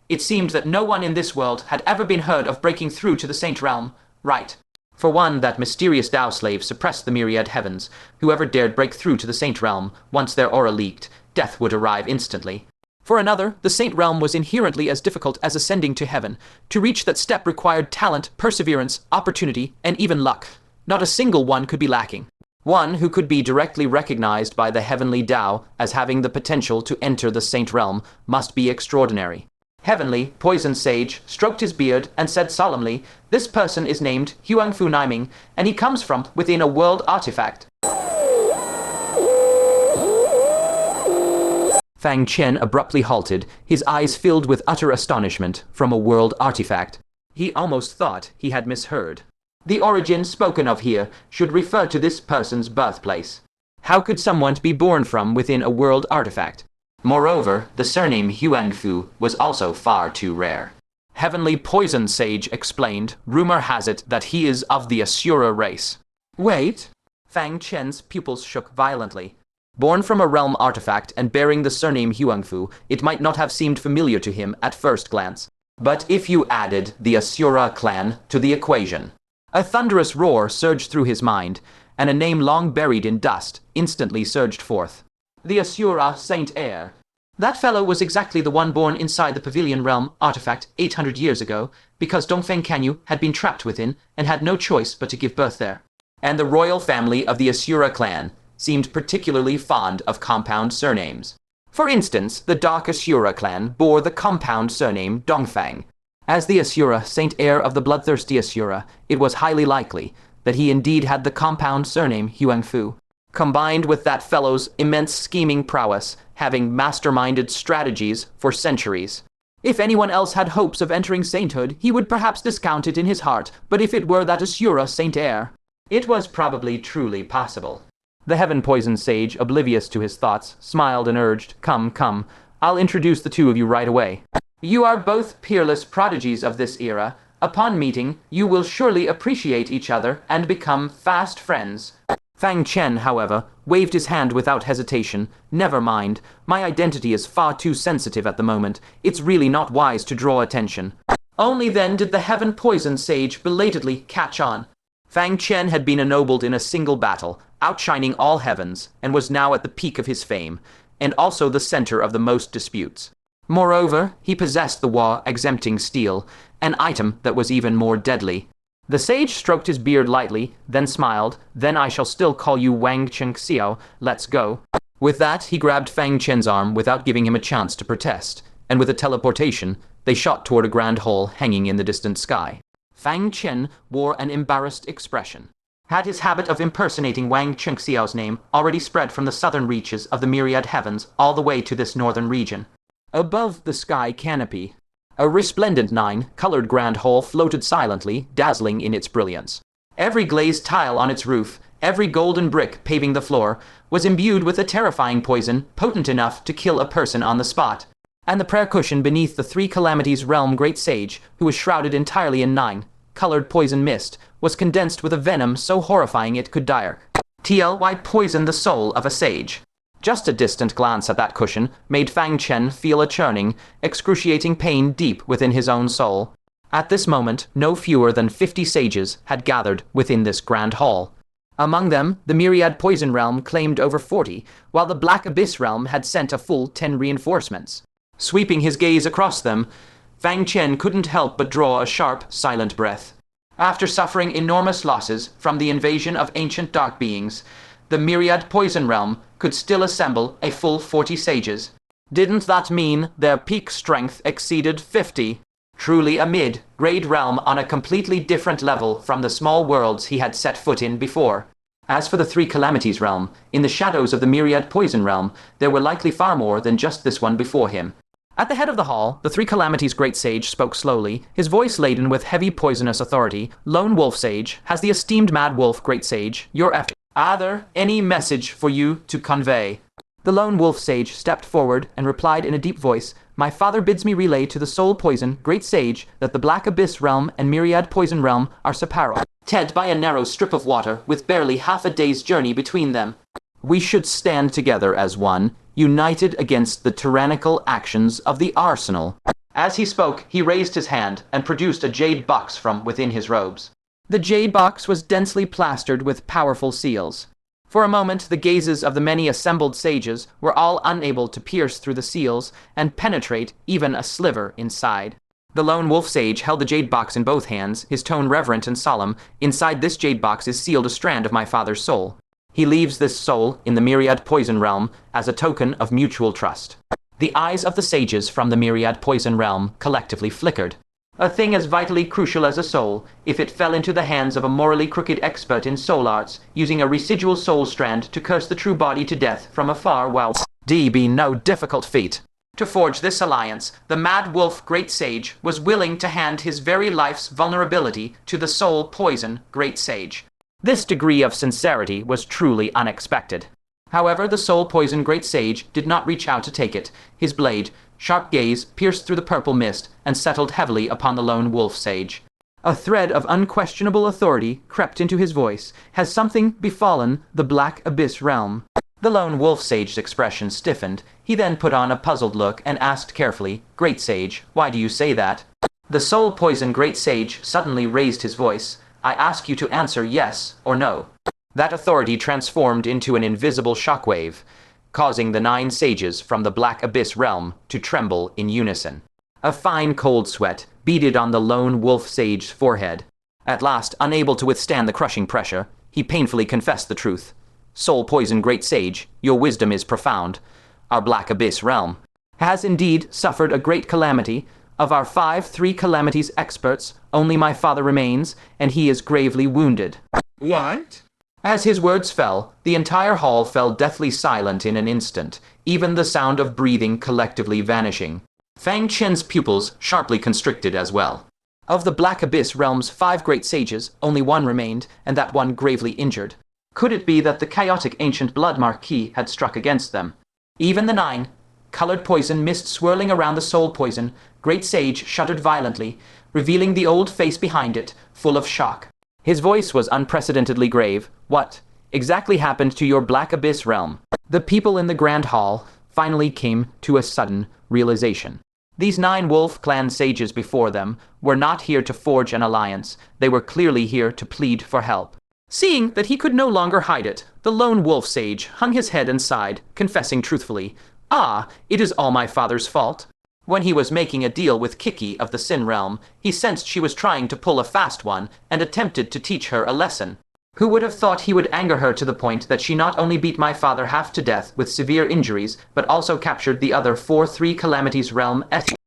it seemed that no one in this world had ever been heard of breaking through to the Saint Realm. Right. For one, that mysterious Tao slave suppressed the myriad heavens. Whoever dared break through to the Saint Realm, once their aura leaked, death would arrive instantly. For another, the Saint Realm was inherently as difficult as ascending to heaven. To reach that step required talent, perseverance, opportunity, and even luck. Not a single one could be lacking. One who could be directly recognized by the heavenly Tao as having the potential to enter the Saint Realm must be extraordinary. Heavenly Poison Sage stroked his beard and said solemnly, "This person is named Huangfu Naiming, and he comes from within a world artifact." Fang Chen abruptly halted, his eyes filled with utter astonishment. From a world artifact. He almost thought he had misheard. The origin spoken of here should refer to this person's birthplace. How could someone be born from within a world artifact? Moreover, the surname Huangfu was also far too rare. Heavenly Poison Sage explained, "Rumor has it that he is of the Asura race." Wait. Fang Chen's pupils shook violently. Born from a realm artifact and bearing the surname Huangfu, it might not have seemed familiar to him at first glance. But if you added the Asura clan to the equation... A thunderous roar surged through his mind, and a name long buried in dust instantly surged forth. The Asura Saint Heir. That fellow was exactly the one born inside the Pavilion Realm artifact 800 years ago, because Dongfeng Canyu had been trapped within and had no choice but to give birth there. And the royal family of the Asura clan seemed particularly fond of compound surnames. For instance, the Dark Asura clan bore the compound surname Dongfang. As the Asura, Saint Heir of the bloodthirsty Asura, it was highly likely that he indeed had the compound surname Huangfu. Combined with that fellow's immense scheming prowess, having masterminded strategies for centuries. If anyone else had hopes of entering sainthood, he would perhaps discount it in his heart, but if it were that Asura Saint Heir, it was probably truly possible. The Heaven Poison Sage, oblivious to his thoughts, smiled and urged, "Come, come, I'll introduce the two of you right away. You are both peerless prodigies of this era. Upon meeting, you will surely appreciate each other and become fast friends." Fang Chen, however, waved his hand without hesitation. "Never mind. My identity is far too sensitive at the moment. It's really not wise to draw attention." Only then did the Heaven Poison Sage belatedly catch on. Fang Chen had been ennobled in a single battle, outshining all heavens, and was now at the peak of his fame, and also the center of the most disputes. Moreover, he possessed the war-exempting steel, an item that was even more deadly. The sage stroked his beard lightly, then smiled. Then I shall still call you Wang Cheng Xiao. Let's go. With that, he grabbed Fang Chen's arm without giving him a chance to protest, and with a teleportation, they shot toward a grand hall hanging in the distant sky. Fang Chen wore an embarrassed expression. Had his habit of impersonating Wang Cheng Xiao's name already spread from the southern reaches of the myriad heavens all the way to this northern region? Above the sky canopy, a resplendent 9-colored grand hall floated silently, dazzling in its brilliance. Every glazed tile on its roof, every golden brick paving the floor, was imbued with a terrifying poison potent enough to kill a person on the spot. And the prayer cushion beneath the Three Calamities Realm Great Sage, who was shrouded entirely in 9-colored poison mist, was condensed with a venom so horrifying it could tly poison the soul of a sage. Just a distant glance at that cushion made Fang Chen feel a churning, excruciating pain deep within his own soul. At this moment, no fewer than 50 sages had gathered within this grand hall. Among them, the Myriad Poison Realm claimed over 40, while the Black Abyss Realm had sent a full 10 reinforcements. Sweeping his gaze across them, Fang Chen couldn't help but draw a sharp, silent breath. After suffering enormous losses from the invasion of ancient dark beings, the Myriad Poison Realm could still assemble a full 40 sages. Didn't that mean their peak strength exceeded 50? Truly a mid-grade realm on a completely different level from the small worlds he had set foot in before. As for the Three Calamities Realm, in the shadows of the Myriad Poison Realm, there were likely far more than just this one before him. At the head of the hall, the Three Calamities Great Sage spoke slowly, his voice laden with heavy poisonous authority. Lone Wolf Sage, has the esteemed Mad Wolf Great Sage, your after. Are there any message for you to convey? The Lone Wolf Sage stepped forward and replied in a deep voice, My father bids me relay to the Soul Poison Great Sage that the Black Abyss Realm and Myriad Poison Realm are separated by a narrow strip of water with barely half a day's journey between them. We should stand together as one, united against the tyrannical actions of the Arsenal. As he spoke, he raised his hand and produced a jade box from within his robes. The jade box was densely plastered with powerful seals. For a moment, the gazes of the many assembled sages were all unable to pierce through the seals and penetrate even a sliver inside. The Lone Wolf Sage held the jade box in both hands, his tone reverent and solemn. Inside this jade box is sealed a strand of my father's soul. He leaves this soul in the Myriad Poison Realm as a token of mutual trust. The eyes of the sages from the Myriad Poison Realm collectively flickered. A thing as vitally crucial as a soul, if it fell into the hands of a morally crooked expert in soul arts, using a residual soul strand to curse the true body to death from afar while be no difficult feat. To forge this alliance, the Mad Wolf Great Sage was willing to hand his very life's vulnerability to the Soul Poison Great Sage. This degree of sincerity was truly unexpected. However, the Soul Poison Great Sage did not reach out to take it. His blade, sharp gaze, pierced through the purple mist and settled heavily upon the Lone Wolf Sage. A thread of unquestionable authority crept into his voice. Has something befallen the Black Abyss Realm? The Lone Wolf Sage's expression stiffened. He then put on a puzzled look and asked carefully, Great Sage, why do you say that? The Soul Poison Great Sage suddenly raised his voice. I ask you to answer yes or no. That authority transformed into an invisible shockwave, causing the 9 sages from the Black Abyss Realm to tremble in unison. A fine cold sweat beaded on the Lone Wolf Sage's forehead. At last, unable to withstand the crushing pressure, he painfully confessed the truth. Soul Poison Great Sage, your wisdom is profound. Our Black Abyss Realm has indeed suffered a great calamity. Of our 5 Three Calamities experts, only my father remains, and he is gravely wounded. What? As his words fell, the entire hall fell deathly silent in an instant, even the sound of breathing collectively vanishing. Fang Chen's pupils sharply constricted as well. Of the Black Abyss Realm's 5 great sages, only one remained, and that one gravely injured. Could it be that the chaotic ancient blood marquis had struck against them? Even the 9, colored poison mist swirling around the Soul Poison Great Sage shuddered violently, revealing the old face behind it, full of shock. His voice was unprecedentedly grave. What exactly happened to your Black Abyss Realm? The people in the Grand Hall finally came to a sudden realization. These 9 Wolf Clan sages before them were not here to forge an alliance. They were clearly here to plead for help. Seeing that he could no longer hide it, the Lone Wolf Sage hung his head and sighed, confessing truthfully, Ah, it is all my father's fault. When he was making a deal with Kiki of the Sin Realm, he sensed she was trying to pull a fast one and attempted to teach her a lesson. Who would have thought he would anger her to the point that she not only beat my father half to death with severe injuries, but also captured the other 4-3 Calamities Realm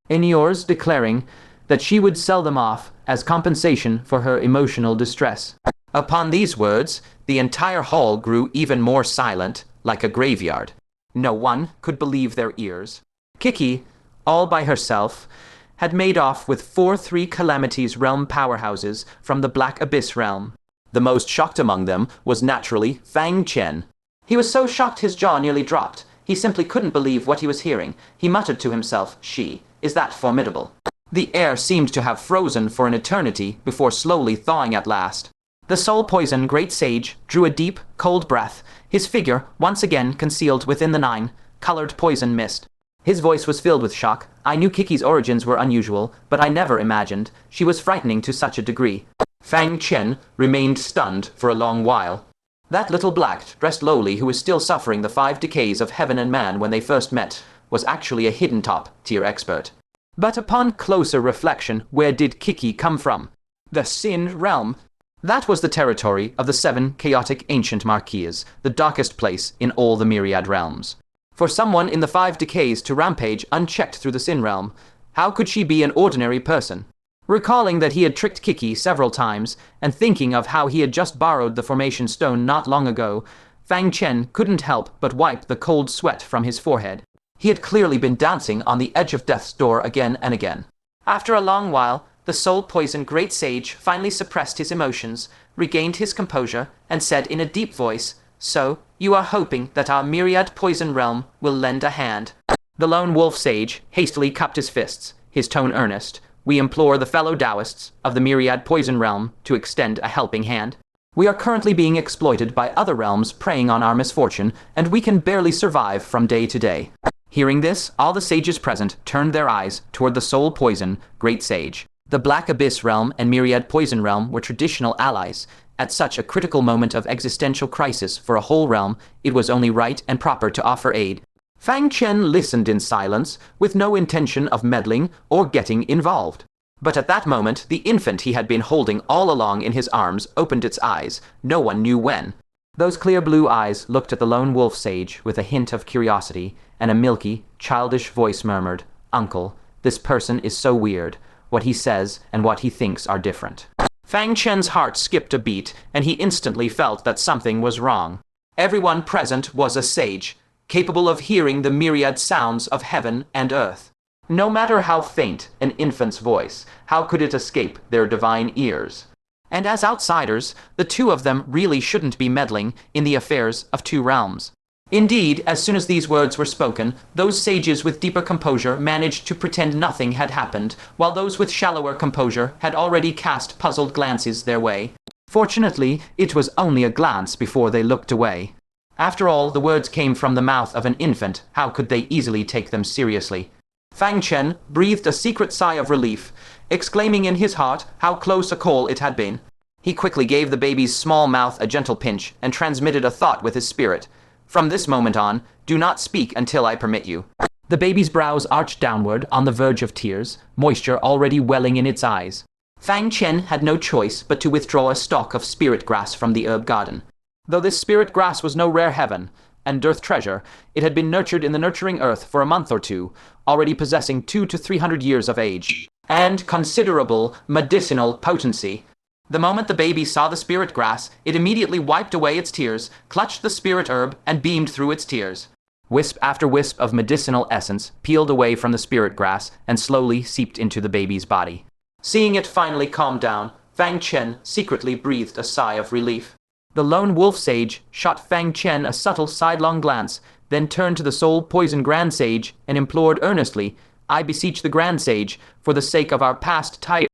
in yours, declaring that she would sell them off as compensation for her emotional distress. Upon these words, the entire hall grew even more silent, like a graveyard. No one could believe their ears. Kiki, all by herself, had made off with 4-3 Calamities Realm powerhouses from the Black Abyss Realm. The most shocked among them was naturally Fang Chen. He was so shocked his jaw nearly dropped. He simply couldn't believe what he was hearing. He muttered to himself, "She is that formidable?" The air seemed to have frozen for an eternity before slowly thawing at last. The soul poison great sage drew a deep, cold breath, his figure once again concealed within the 9-colored poison mist. His voice was filled with shock. I knew Kiki's origins were unusual, but I never imagined she was frightening to such a degree. Fang Chen remained stunned for a long while. That little black, dressed lowly who was still suffering the 5 decays of heaven and man when they first met was actually a hidden top-tier expert. But upon closer reflection, where did Kiki come from? The Sin Realm. That was the territory of the 7 chaotic ancient marquees, the darkest place in all the myriad realms. For someone in the 5 decays to rampage unchecked through the Sin Realm, how could she be an ordinary person? Recalling that he had tricked Kiki several times, and thinking of how he had just borrowed the formation stone not long ago, Fang Chen couldn't help but wipe the cold sweat from his forehead. He had clearly been dancing on the edge of death's door again and again. After a long while, the soul-poisoned great sage finally suppressed his emotions, regained his composure, and said in a deep voice, "So, you are hoping that our myriad poison realm will lend a hand." The lone wolf sage hastily cupped his fists, his tone earnest. We implore the fellow Taoists of the myriad poison realm to extend a helping hand. We are currently being exploited by other realms preying on our misfortune, and we can barely survive from day to day. Hearing this, all the sages present turned their eyes toward the soul poison great sage. The Black Abyss realm and myriad poison realm were traditional allies. At such a critical moment of existential crisis for a whole realm, it was only right and proper to offer aid. Fang Chen listened in silence, with no intention of meddling or getting involved. But at that moment, the infant he had been holding all along in his arms opened its eyes, no one knew when. Those clear blue eyes looked at the lone wolf sage with a hint of curiosity, and a milky, childish voice murmured, "Uncle, this person is so weird. What he says and what he thinks are different." Fang Chen's heart skipped a beat, and he instantly felt that something was wrong. Everyone present was a sage, capable of hearing the myriad sounds of heaven and earth. No matter how faint an infant's voice, how could it escape their divine ears? And as outsiders, the two of them really shouldn't be meddling in the affairs of 2 realms. Indeed, as soon as these words were spoken, those sages with deeper composure managed to pretend nothing had happened, while those with shallower composure had already cast puzzled glances their way. Fortunately, it was only a glance before they looked away. After all, the words came from the mouth of an infant. How could they easily take them seriously? Fang Chen breathed a secret sigh of relief, exclaiming in his heart how close a call it had been. He quickly gave the baby's small mouth a gentle pinch and transmitted a thought with his spirit. "From this moment on, do not speak until I permit you." The baby's brows arched downward on the verge of tears, moisture already welling in its eyes. Fang Chen had no choice but to withdraw a stalk of spirit grass from the herb garden. Though this spirit grass was no rare heaven and earth treasure, it had been nurtured in the nurturing earth for a month or two, already possessing 200 to 300 years of age, and considerable medicinal potency. The moment the baby saw the spirit grass, it immediately wiped away its tears, clutched the spirit herb, and beamed through its tears. Wisp after wisp of medicinal essence peeled away from the spirit grass and slowly seeped into the baby's body. Seeing it finally calm down, Fang Chen secretly breathed a sigh of relief. The lone wolf sage shot Fang Chen a subtle sidelong glance, then turned to the soul poison grand sage and implored earnestly, "I beseech the grand sage, for the sake of our past ties,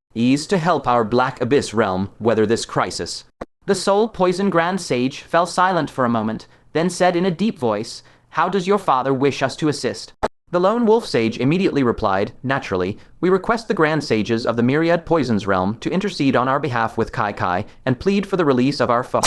to help our Black Abyss realm weather this crisis." The soul poison grand sage fell silent for a moment, then said in a deep voice, "How does your father wish us to assist?" The lone wolf sage immediately replied, "Naturally, we request the grand sages of the myriad poisons realm to intercede on our behalf with Kai Kai and plead for the release of our foe."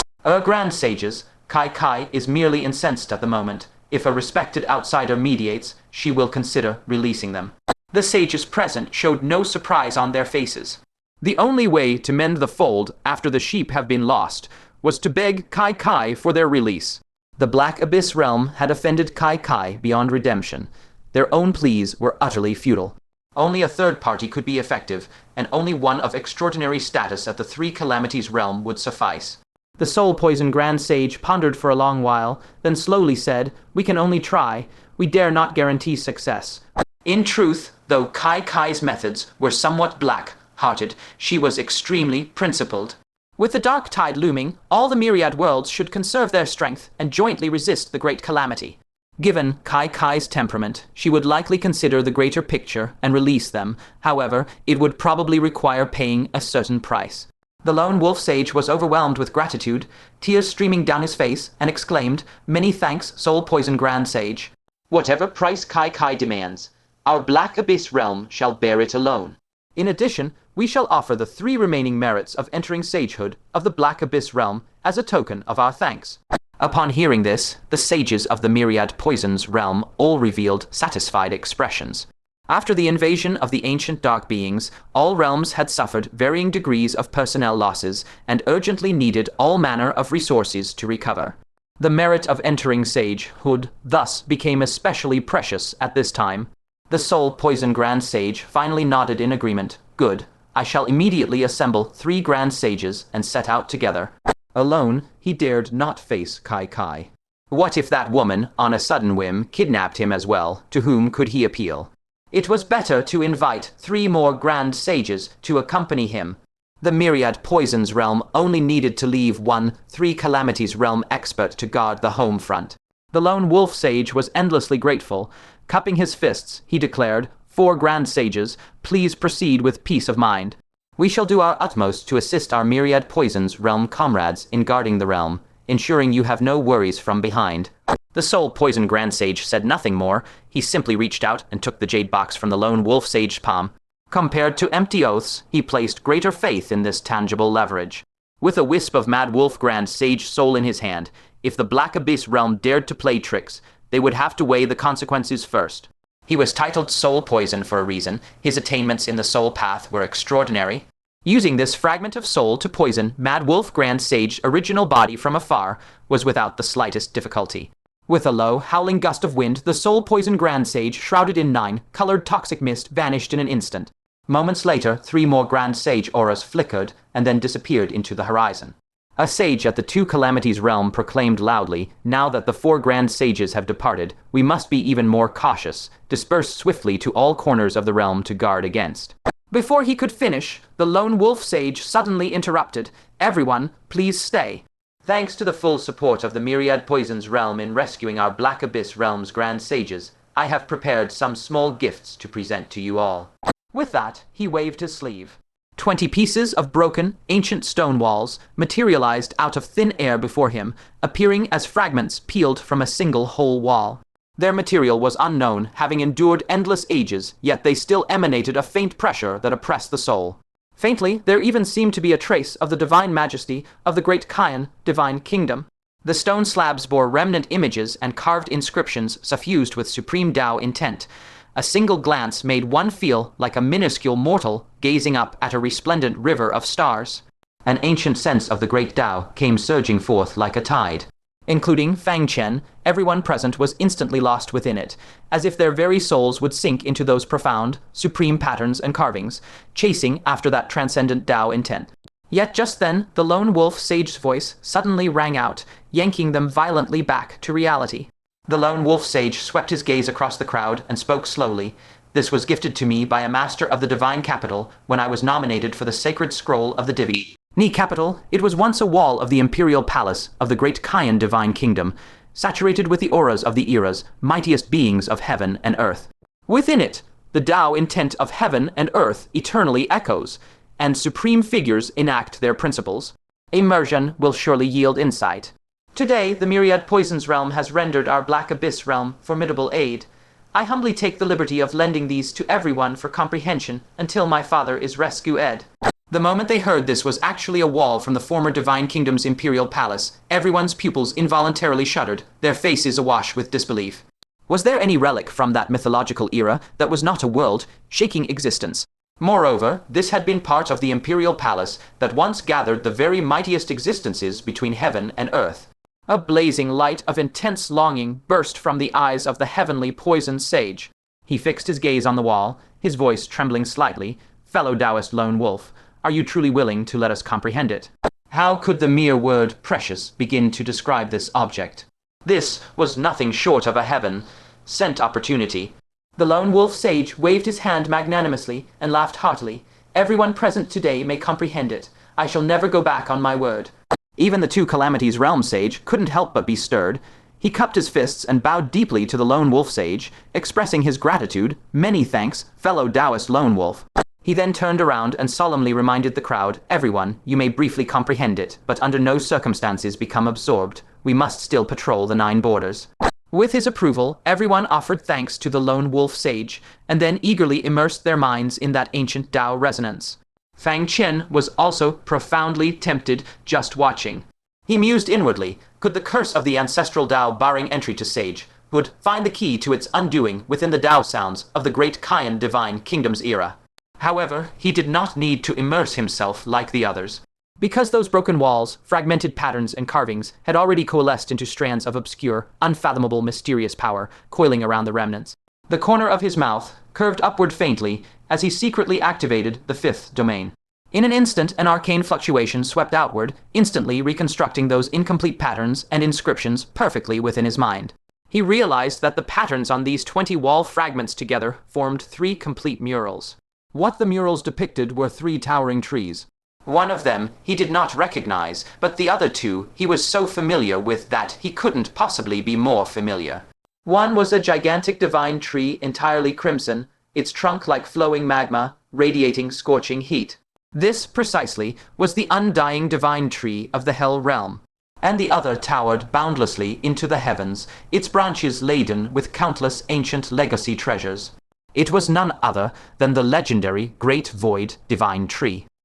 Grand sages, Kai Kai is merely incensed at the moment. If a respected outsider mediates, she will consider releasing them. The sages present showed no surprise on their faces. The only way to mend the fold after the sheep have been lost was to beg Kai Kai for their release. The Black Abyss realm had offended Kai Kai beyond redemption. Their own pleas were utterly futile. Only a third party could be effective, and only one of extraordinary status at the Three Calamities realm would suffice. The Soul Poison Grand Sage pondered for a long while, then slowly said, "We can only try. We dare not guarantee success." In truth, though Kai Kai's methods were somewhat black-hearted, she was extremely principled. With the dark tide looming, all the myriad worlds should conserve their strength and jointly resist the great calamity. Given Kai Kai's temperament, she would likely consider the greater picture and release them. However, it would probably require paying a certain price. The lone wolf sage was overwhelmed with gratitude, tears streaming down his face, and exclaimed, "Many thanks, Soul Poison Grand Sage. Whatever price Kai Kai demands, our Black Abyss realm shall bear it alone. In addition, we shall offer the 3 remaining merits of entering sagehood of the Black Abyss realm as a token of our thanks." Upon hearing this, the sages of the Myriad Poisons realm all revealed satisfied expressions. After the invasion of the ancient dark beings, all realms had suffered varying degrees of personnel losses and urgently needed all manner of resources to recover. The merit of entering sagehood thus became especially precious at this time. The Soul Poison Grand Sage finally nodded in agreement. "Good. I shall immediately assemble 3 Grand Sages and set out together." Alone, he dared not face Kai Kai. What if that woman, on a sudden whim, kidnapped him as well? To whom could he appeal? It was better to invite 3 more Grand Sages to accompany him. The Myriad Poisons realm only needed to leave one Three Calamities realm expert to guard the home front. The lone wolf sage was endlessly grateful. Cupping his fists, he declared, "4 Grand Sages, please proceed with peace of mind. We shall do our utmost to assist our Myriad Poisons realm comrades in guarding the realm, ensuring you have no worries from behind." The Soul Poison Grand Sage said nothing more. He simply reached out and took the jade box from the lone wolf sage's palm. Compared to empty oaths, he placed greater faith in this tangible leverage. With a wisp of Mad Wolf Grand Sage soul in his hand, if the Black Abyss realm dared to play tricks, they would have to weigh the consequences first. He was titled Soul Poison for a reason. His attainments in the soul path were extraordinary. Using this fragment of soul to poison Mad Wolf Grand Sage's original body from afar was without the slightest difficulty. With a low, howling gust of wind, the Soul Poison Grand Sage, shrouded in 9-colored toxic mist, vanished in an instant. Moments later, 3 more Grand Sage auras flickered and then disappeared into the horizon. A sage at the Two Calamities realm proclaimed loudly, "Now that the 4 Grand Sages have departed, we must be even more cautious. Disperse swiftly to all corners of the realm to guard against." Before he could finish, the lone wolf sage suddenly interrupted. "Everyone, please stay. Thanks to the full support of the Myriad Poisons realm in rescuing our Black Abyss realm's Grand Sages, I have prepared some small gifts to present to you all." With that, he waved his sleeve. 20 pieces of broken, ancient stone walls materialized out of thin air before him, appearing as fragments peeled from a single whole wall. Their material was unknown, having endured endless ages, yet they still emanated a faint pressure that oppressed the soul. Faintly, there even seemed to be a trace of the divine majesty of the great Tian divine kingdom. The stone slabs bore remnant images and carved inscriptions suffused with supreme Tao intent. A single glance made one feel like a minuscule mortal gazing up at a resplendent river of stars. An ancient sense of the great Tao came surging forth like a tide. Including Fang Chen, everyone present was instantly lost within it, as if their very souls would sink into those profound, supreme patterns and carvings, chasing after that transcendent Tao intent. Yet just then, the lone wolf sage's voice suddenly rang out, yanking them violently back to reality. The lone wolf sage swept his gaze across the crowd and spoke slowly. "This was gifted to me by a master of the divine capital when I was nominated for the sacred scroll of the Divi. Ni capital, it was once a wall of the imperial palace of the great Tian divine kingdom, saturated with the auras of the eras, mightiest beings of heaven and earth. Within it, the Tao intent of heaven and earth eternally echoes, and supreme figures enact their principles. Immersion will surely yield insight. Today, the Myriad Poisons realm has rendered our Black Abyss realm formidable aid. I humbly take the liberty of lending these to everyone for comprehension until my father is rescued." The moment they heard this was actually a wall from the former Divine Kingdom's imperial palace, everyone's pupils involuntarily shuddered, their faces awash with disbelief. Was there any relic from that mythological era that was not a world-shaking existence? Moreover, this had been part of the imperial palace that once gathered the very mightiest existences between heaven and earth. A blazing light of intense longing burst from the eyes of the heavenly poisoned sage. He fixed his gaze on the wall, his voice trembling slightly. "Fellow Taoist lone wolf, are you truly willing to let us comprehend it?" How could the mere word precious begin to describe this object? This was nothing short of a heaven-sent opportunity. The lone wolf sage waved his hand magnanimously and laughed heartily. "Everyone present today may comprehend it. I shall never go back on my word." Even the two Calamities Realm sage couldn't help but be stirred. He cupped his fists and bowed deeply to the lone wolf sage, expressing his gratitude. "Many thanks, fellow Taoist lone wolf." He then turned around and solemnly reminded the crowd, "Everyone, you may briefly comprehend it, but under no circumstances become absorbed. We must still patrol the 9 borders." With his approval, everyone offered thanks to the lone wolf sage, and then eagerly immersed their minds in that ancient Tao resonance. Fang Chen was also profoundly tempted just watching. He mused inwardly, could the curse of the ancestral Tao barring entry to sage would find the key to its undoing within the Tao sounds of the great Tian divine kingdom's era. However, he did not need to immerse himself like the others. Because those broken walls, fragmented patterns, and carvings had already coalesced into strands of obscure, unfathomable, mysterious power coiling around the remnants. The corner of his mouth curved upward faintly as he secretly activated the 5th domain. In an instant, an arcane fluctuation swept outward, instantly reconstructing those incomplete patterns and inscriptions perfectly within his mind. He realized that the patterns on these 20 wall fragments together formed 3 complete murals. What the murals depicted were 3 towering trees. One of them he did not recognize, but the other 2 he was so familiar with that he couldn't possibly be more familiar. One was a gigantic divine tree entirely crimson, its trunk like flowing magma, radiating scorching heat. This, precisely, was the undying divine tree of the Hell Realm. And the other towered boundlessly into the heavens, its branches laden with countless ancient legacy treasures. It was none other than the legendary Great Void Divine Tree.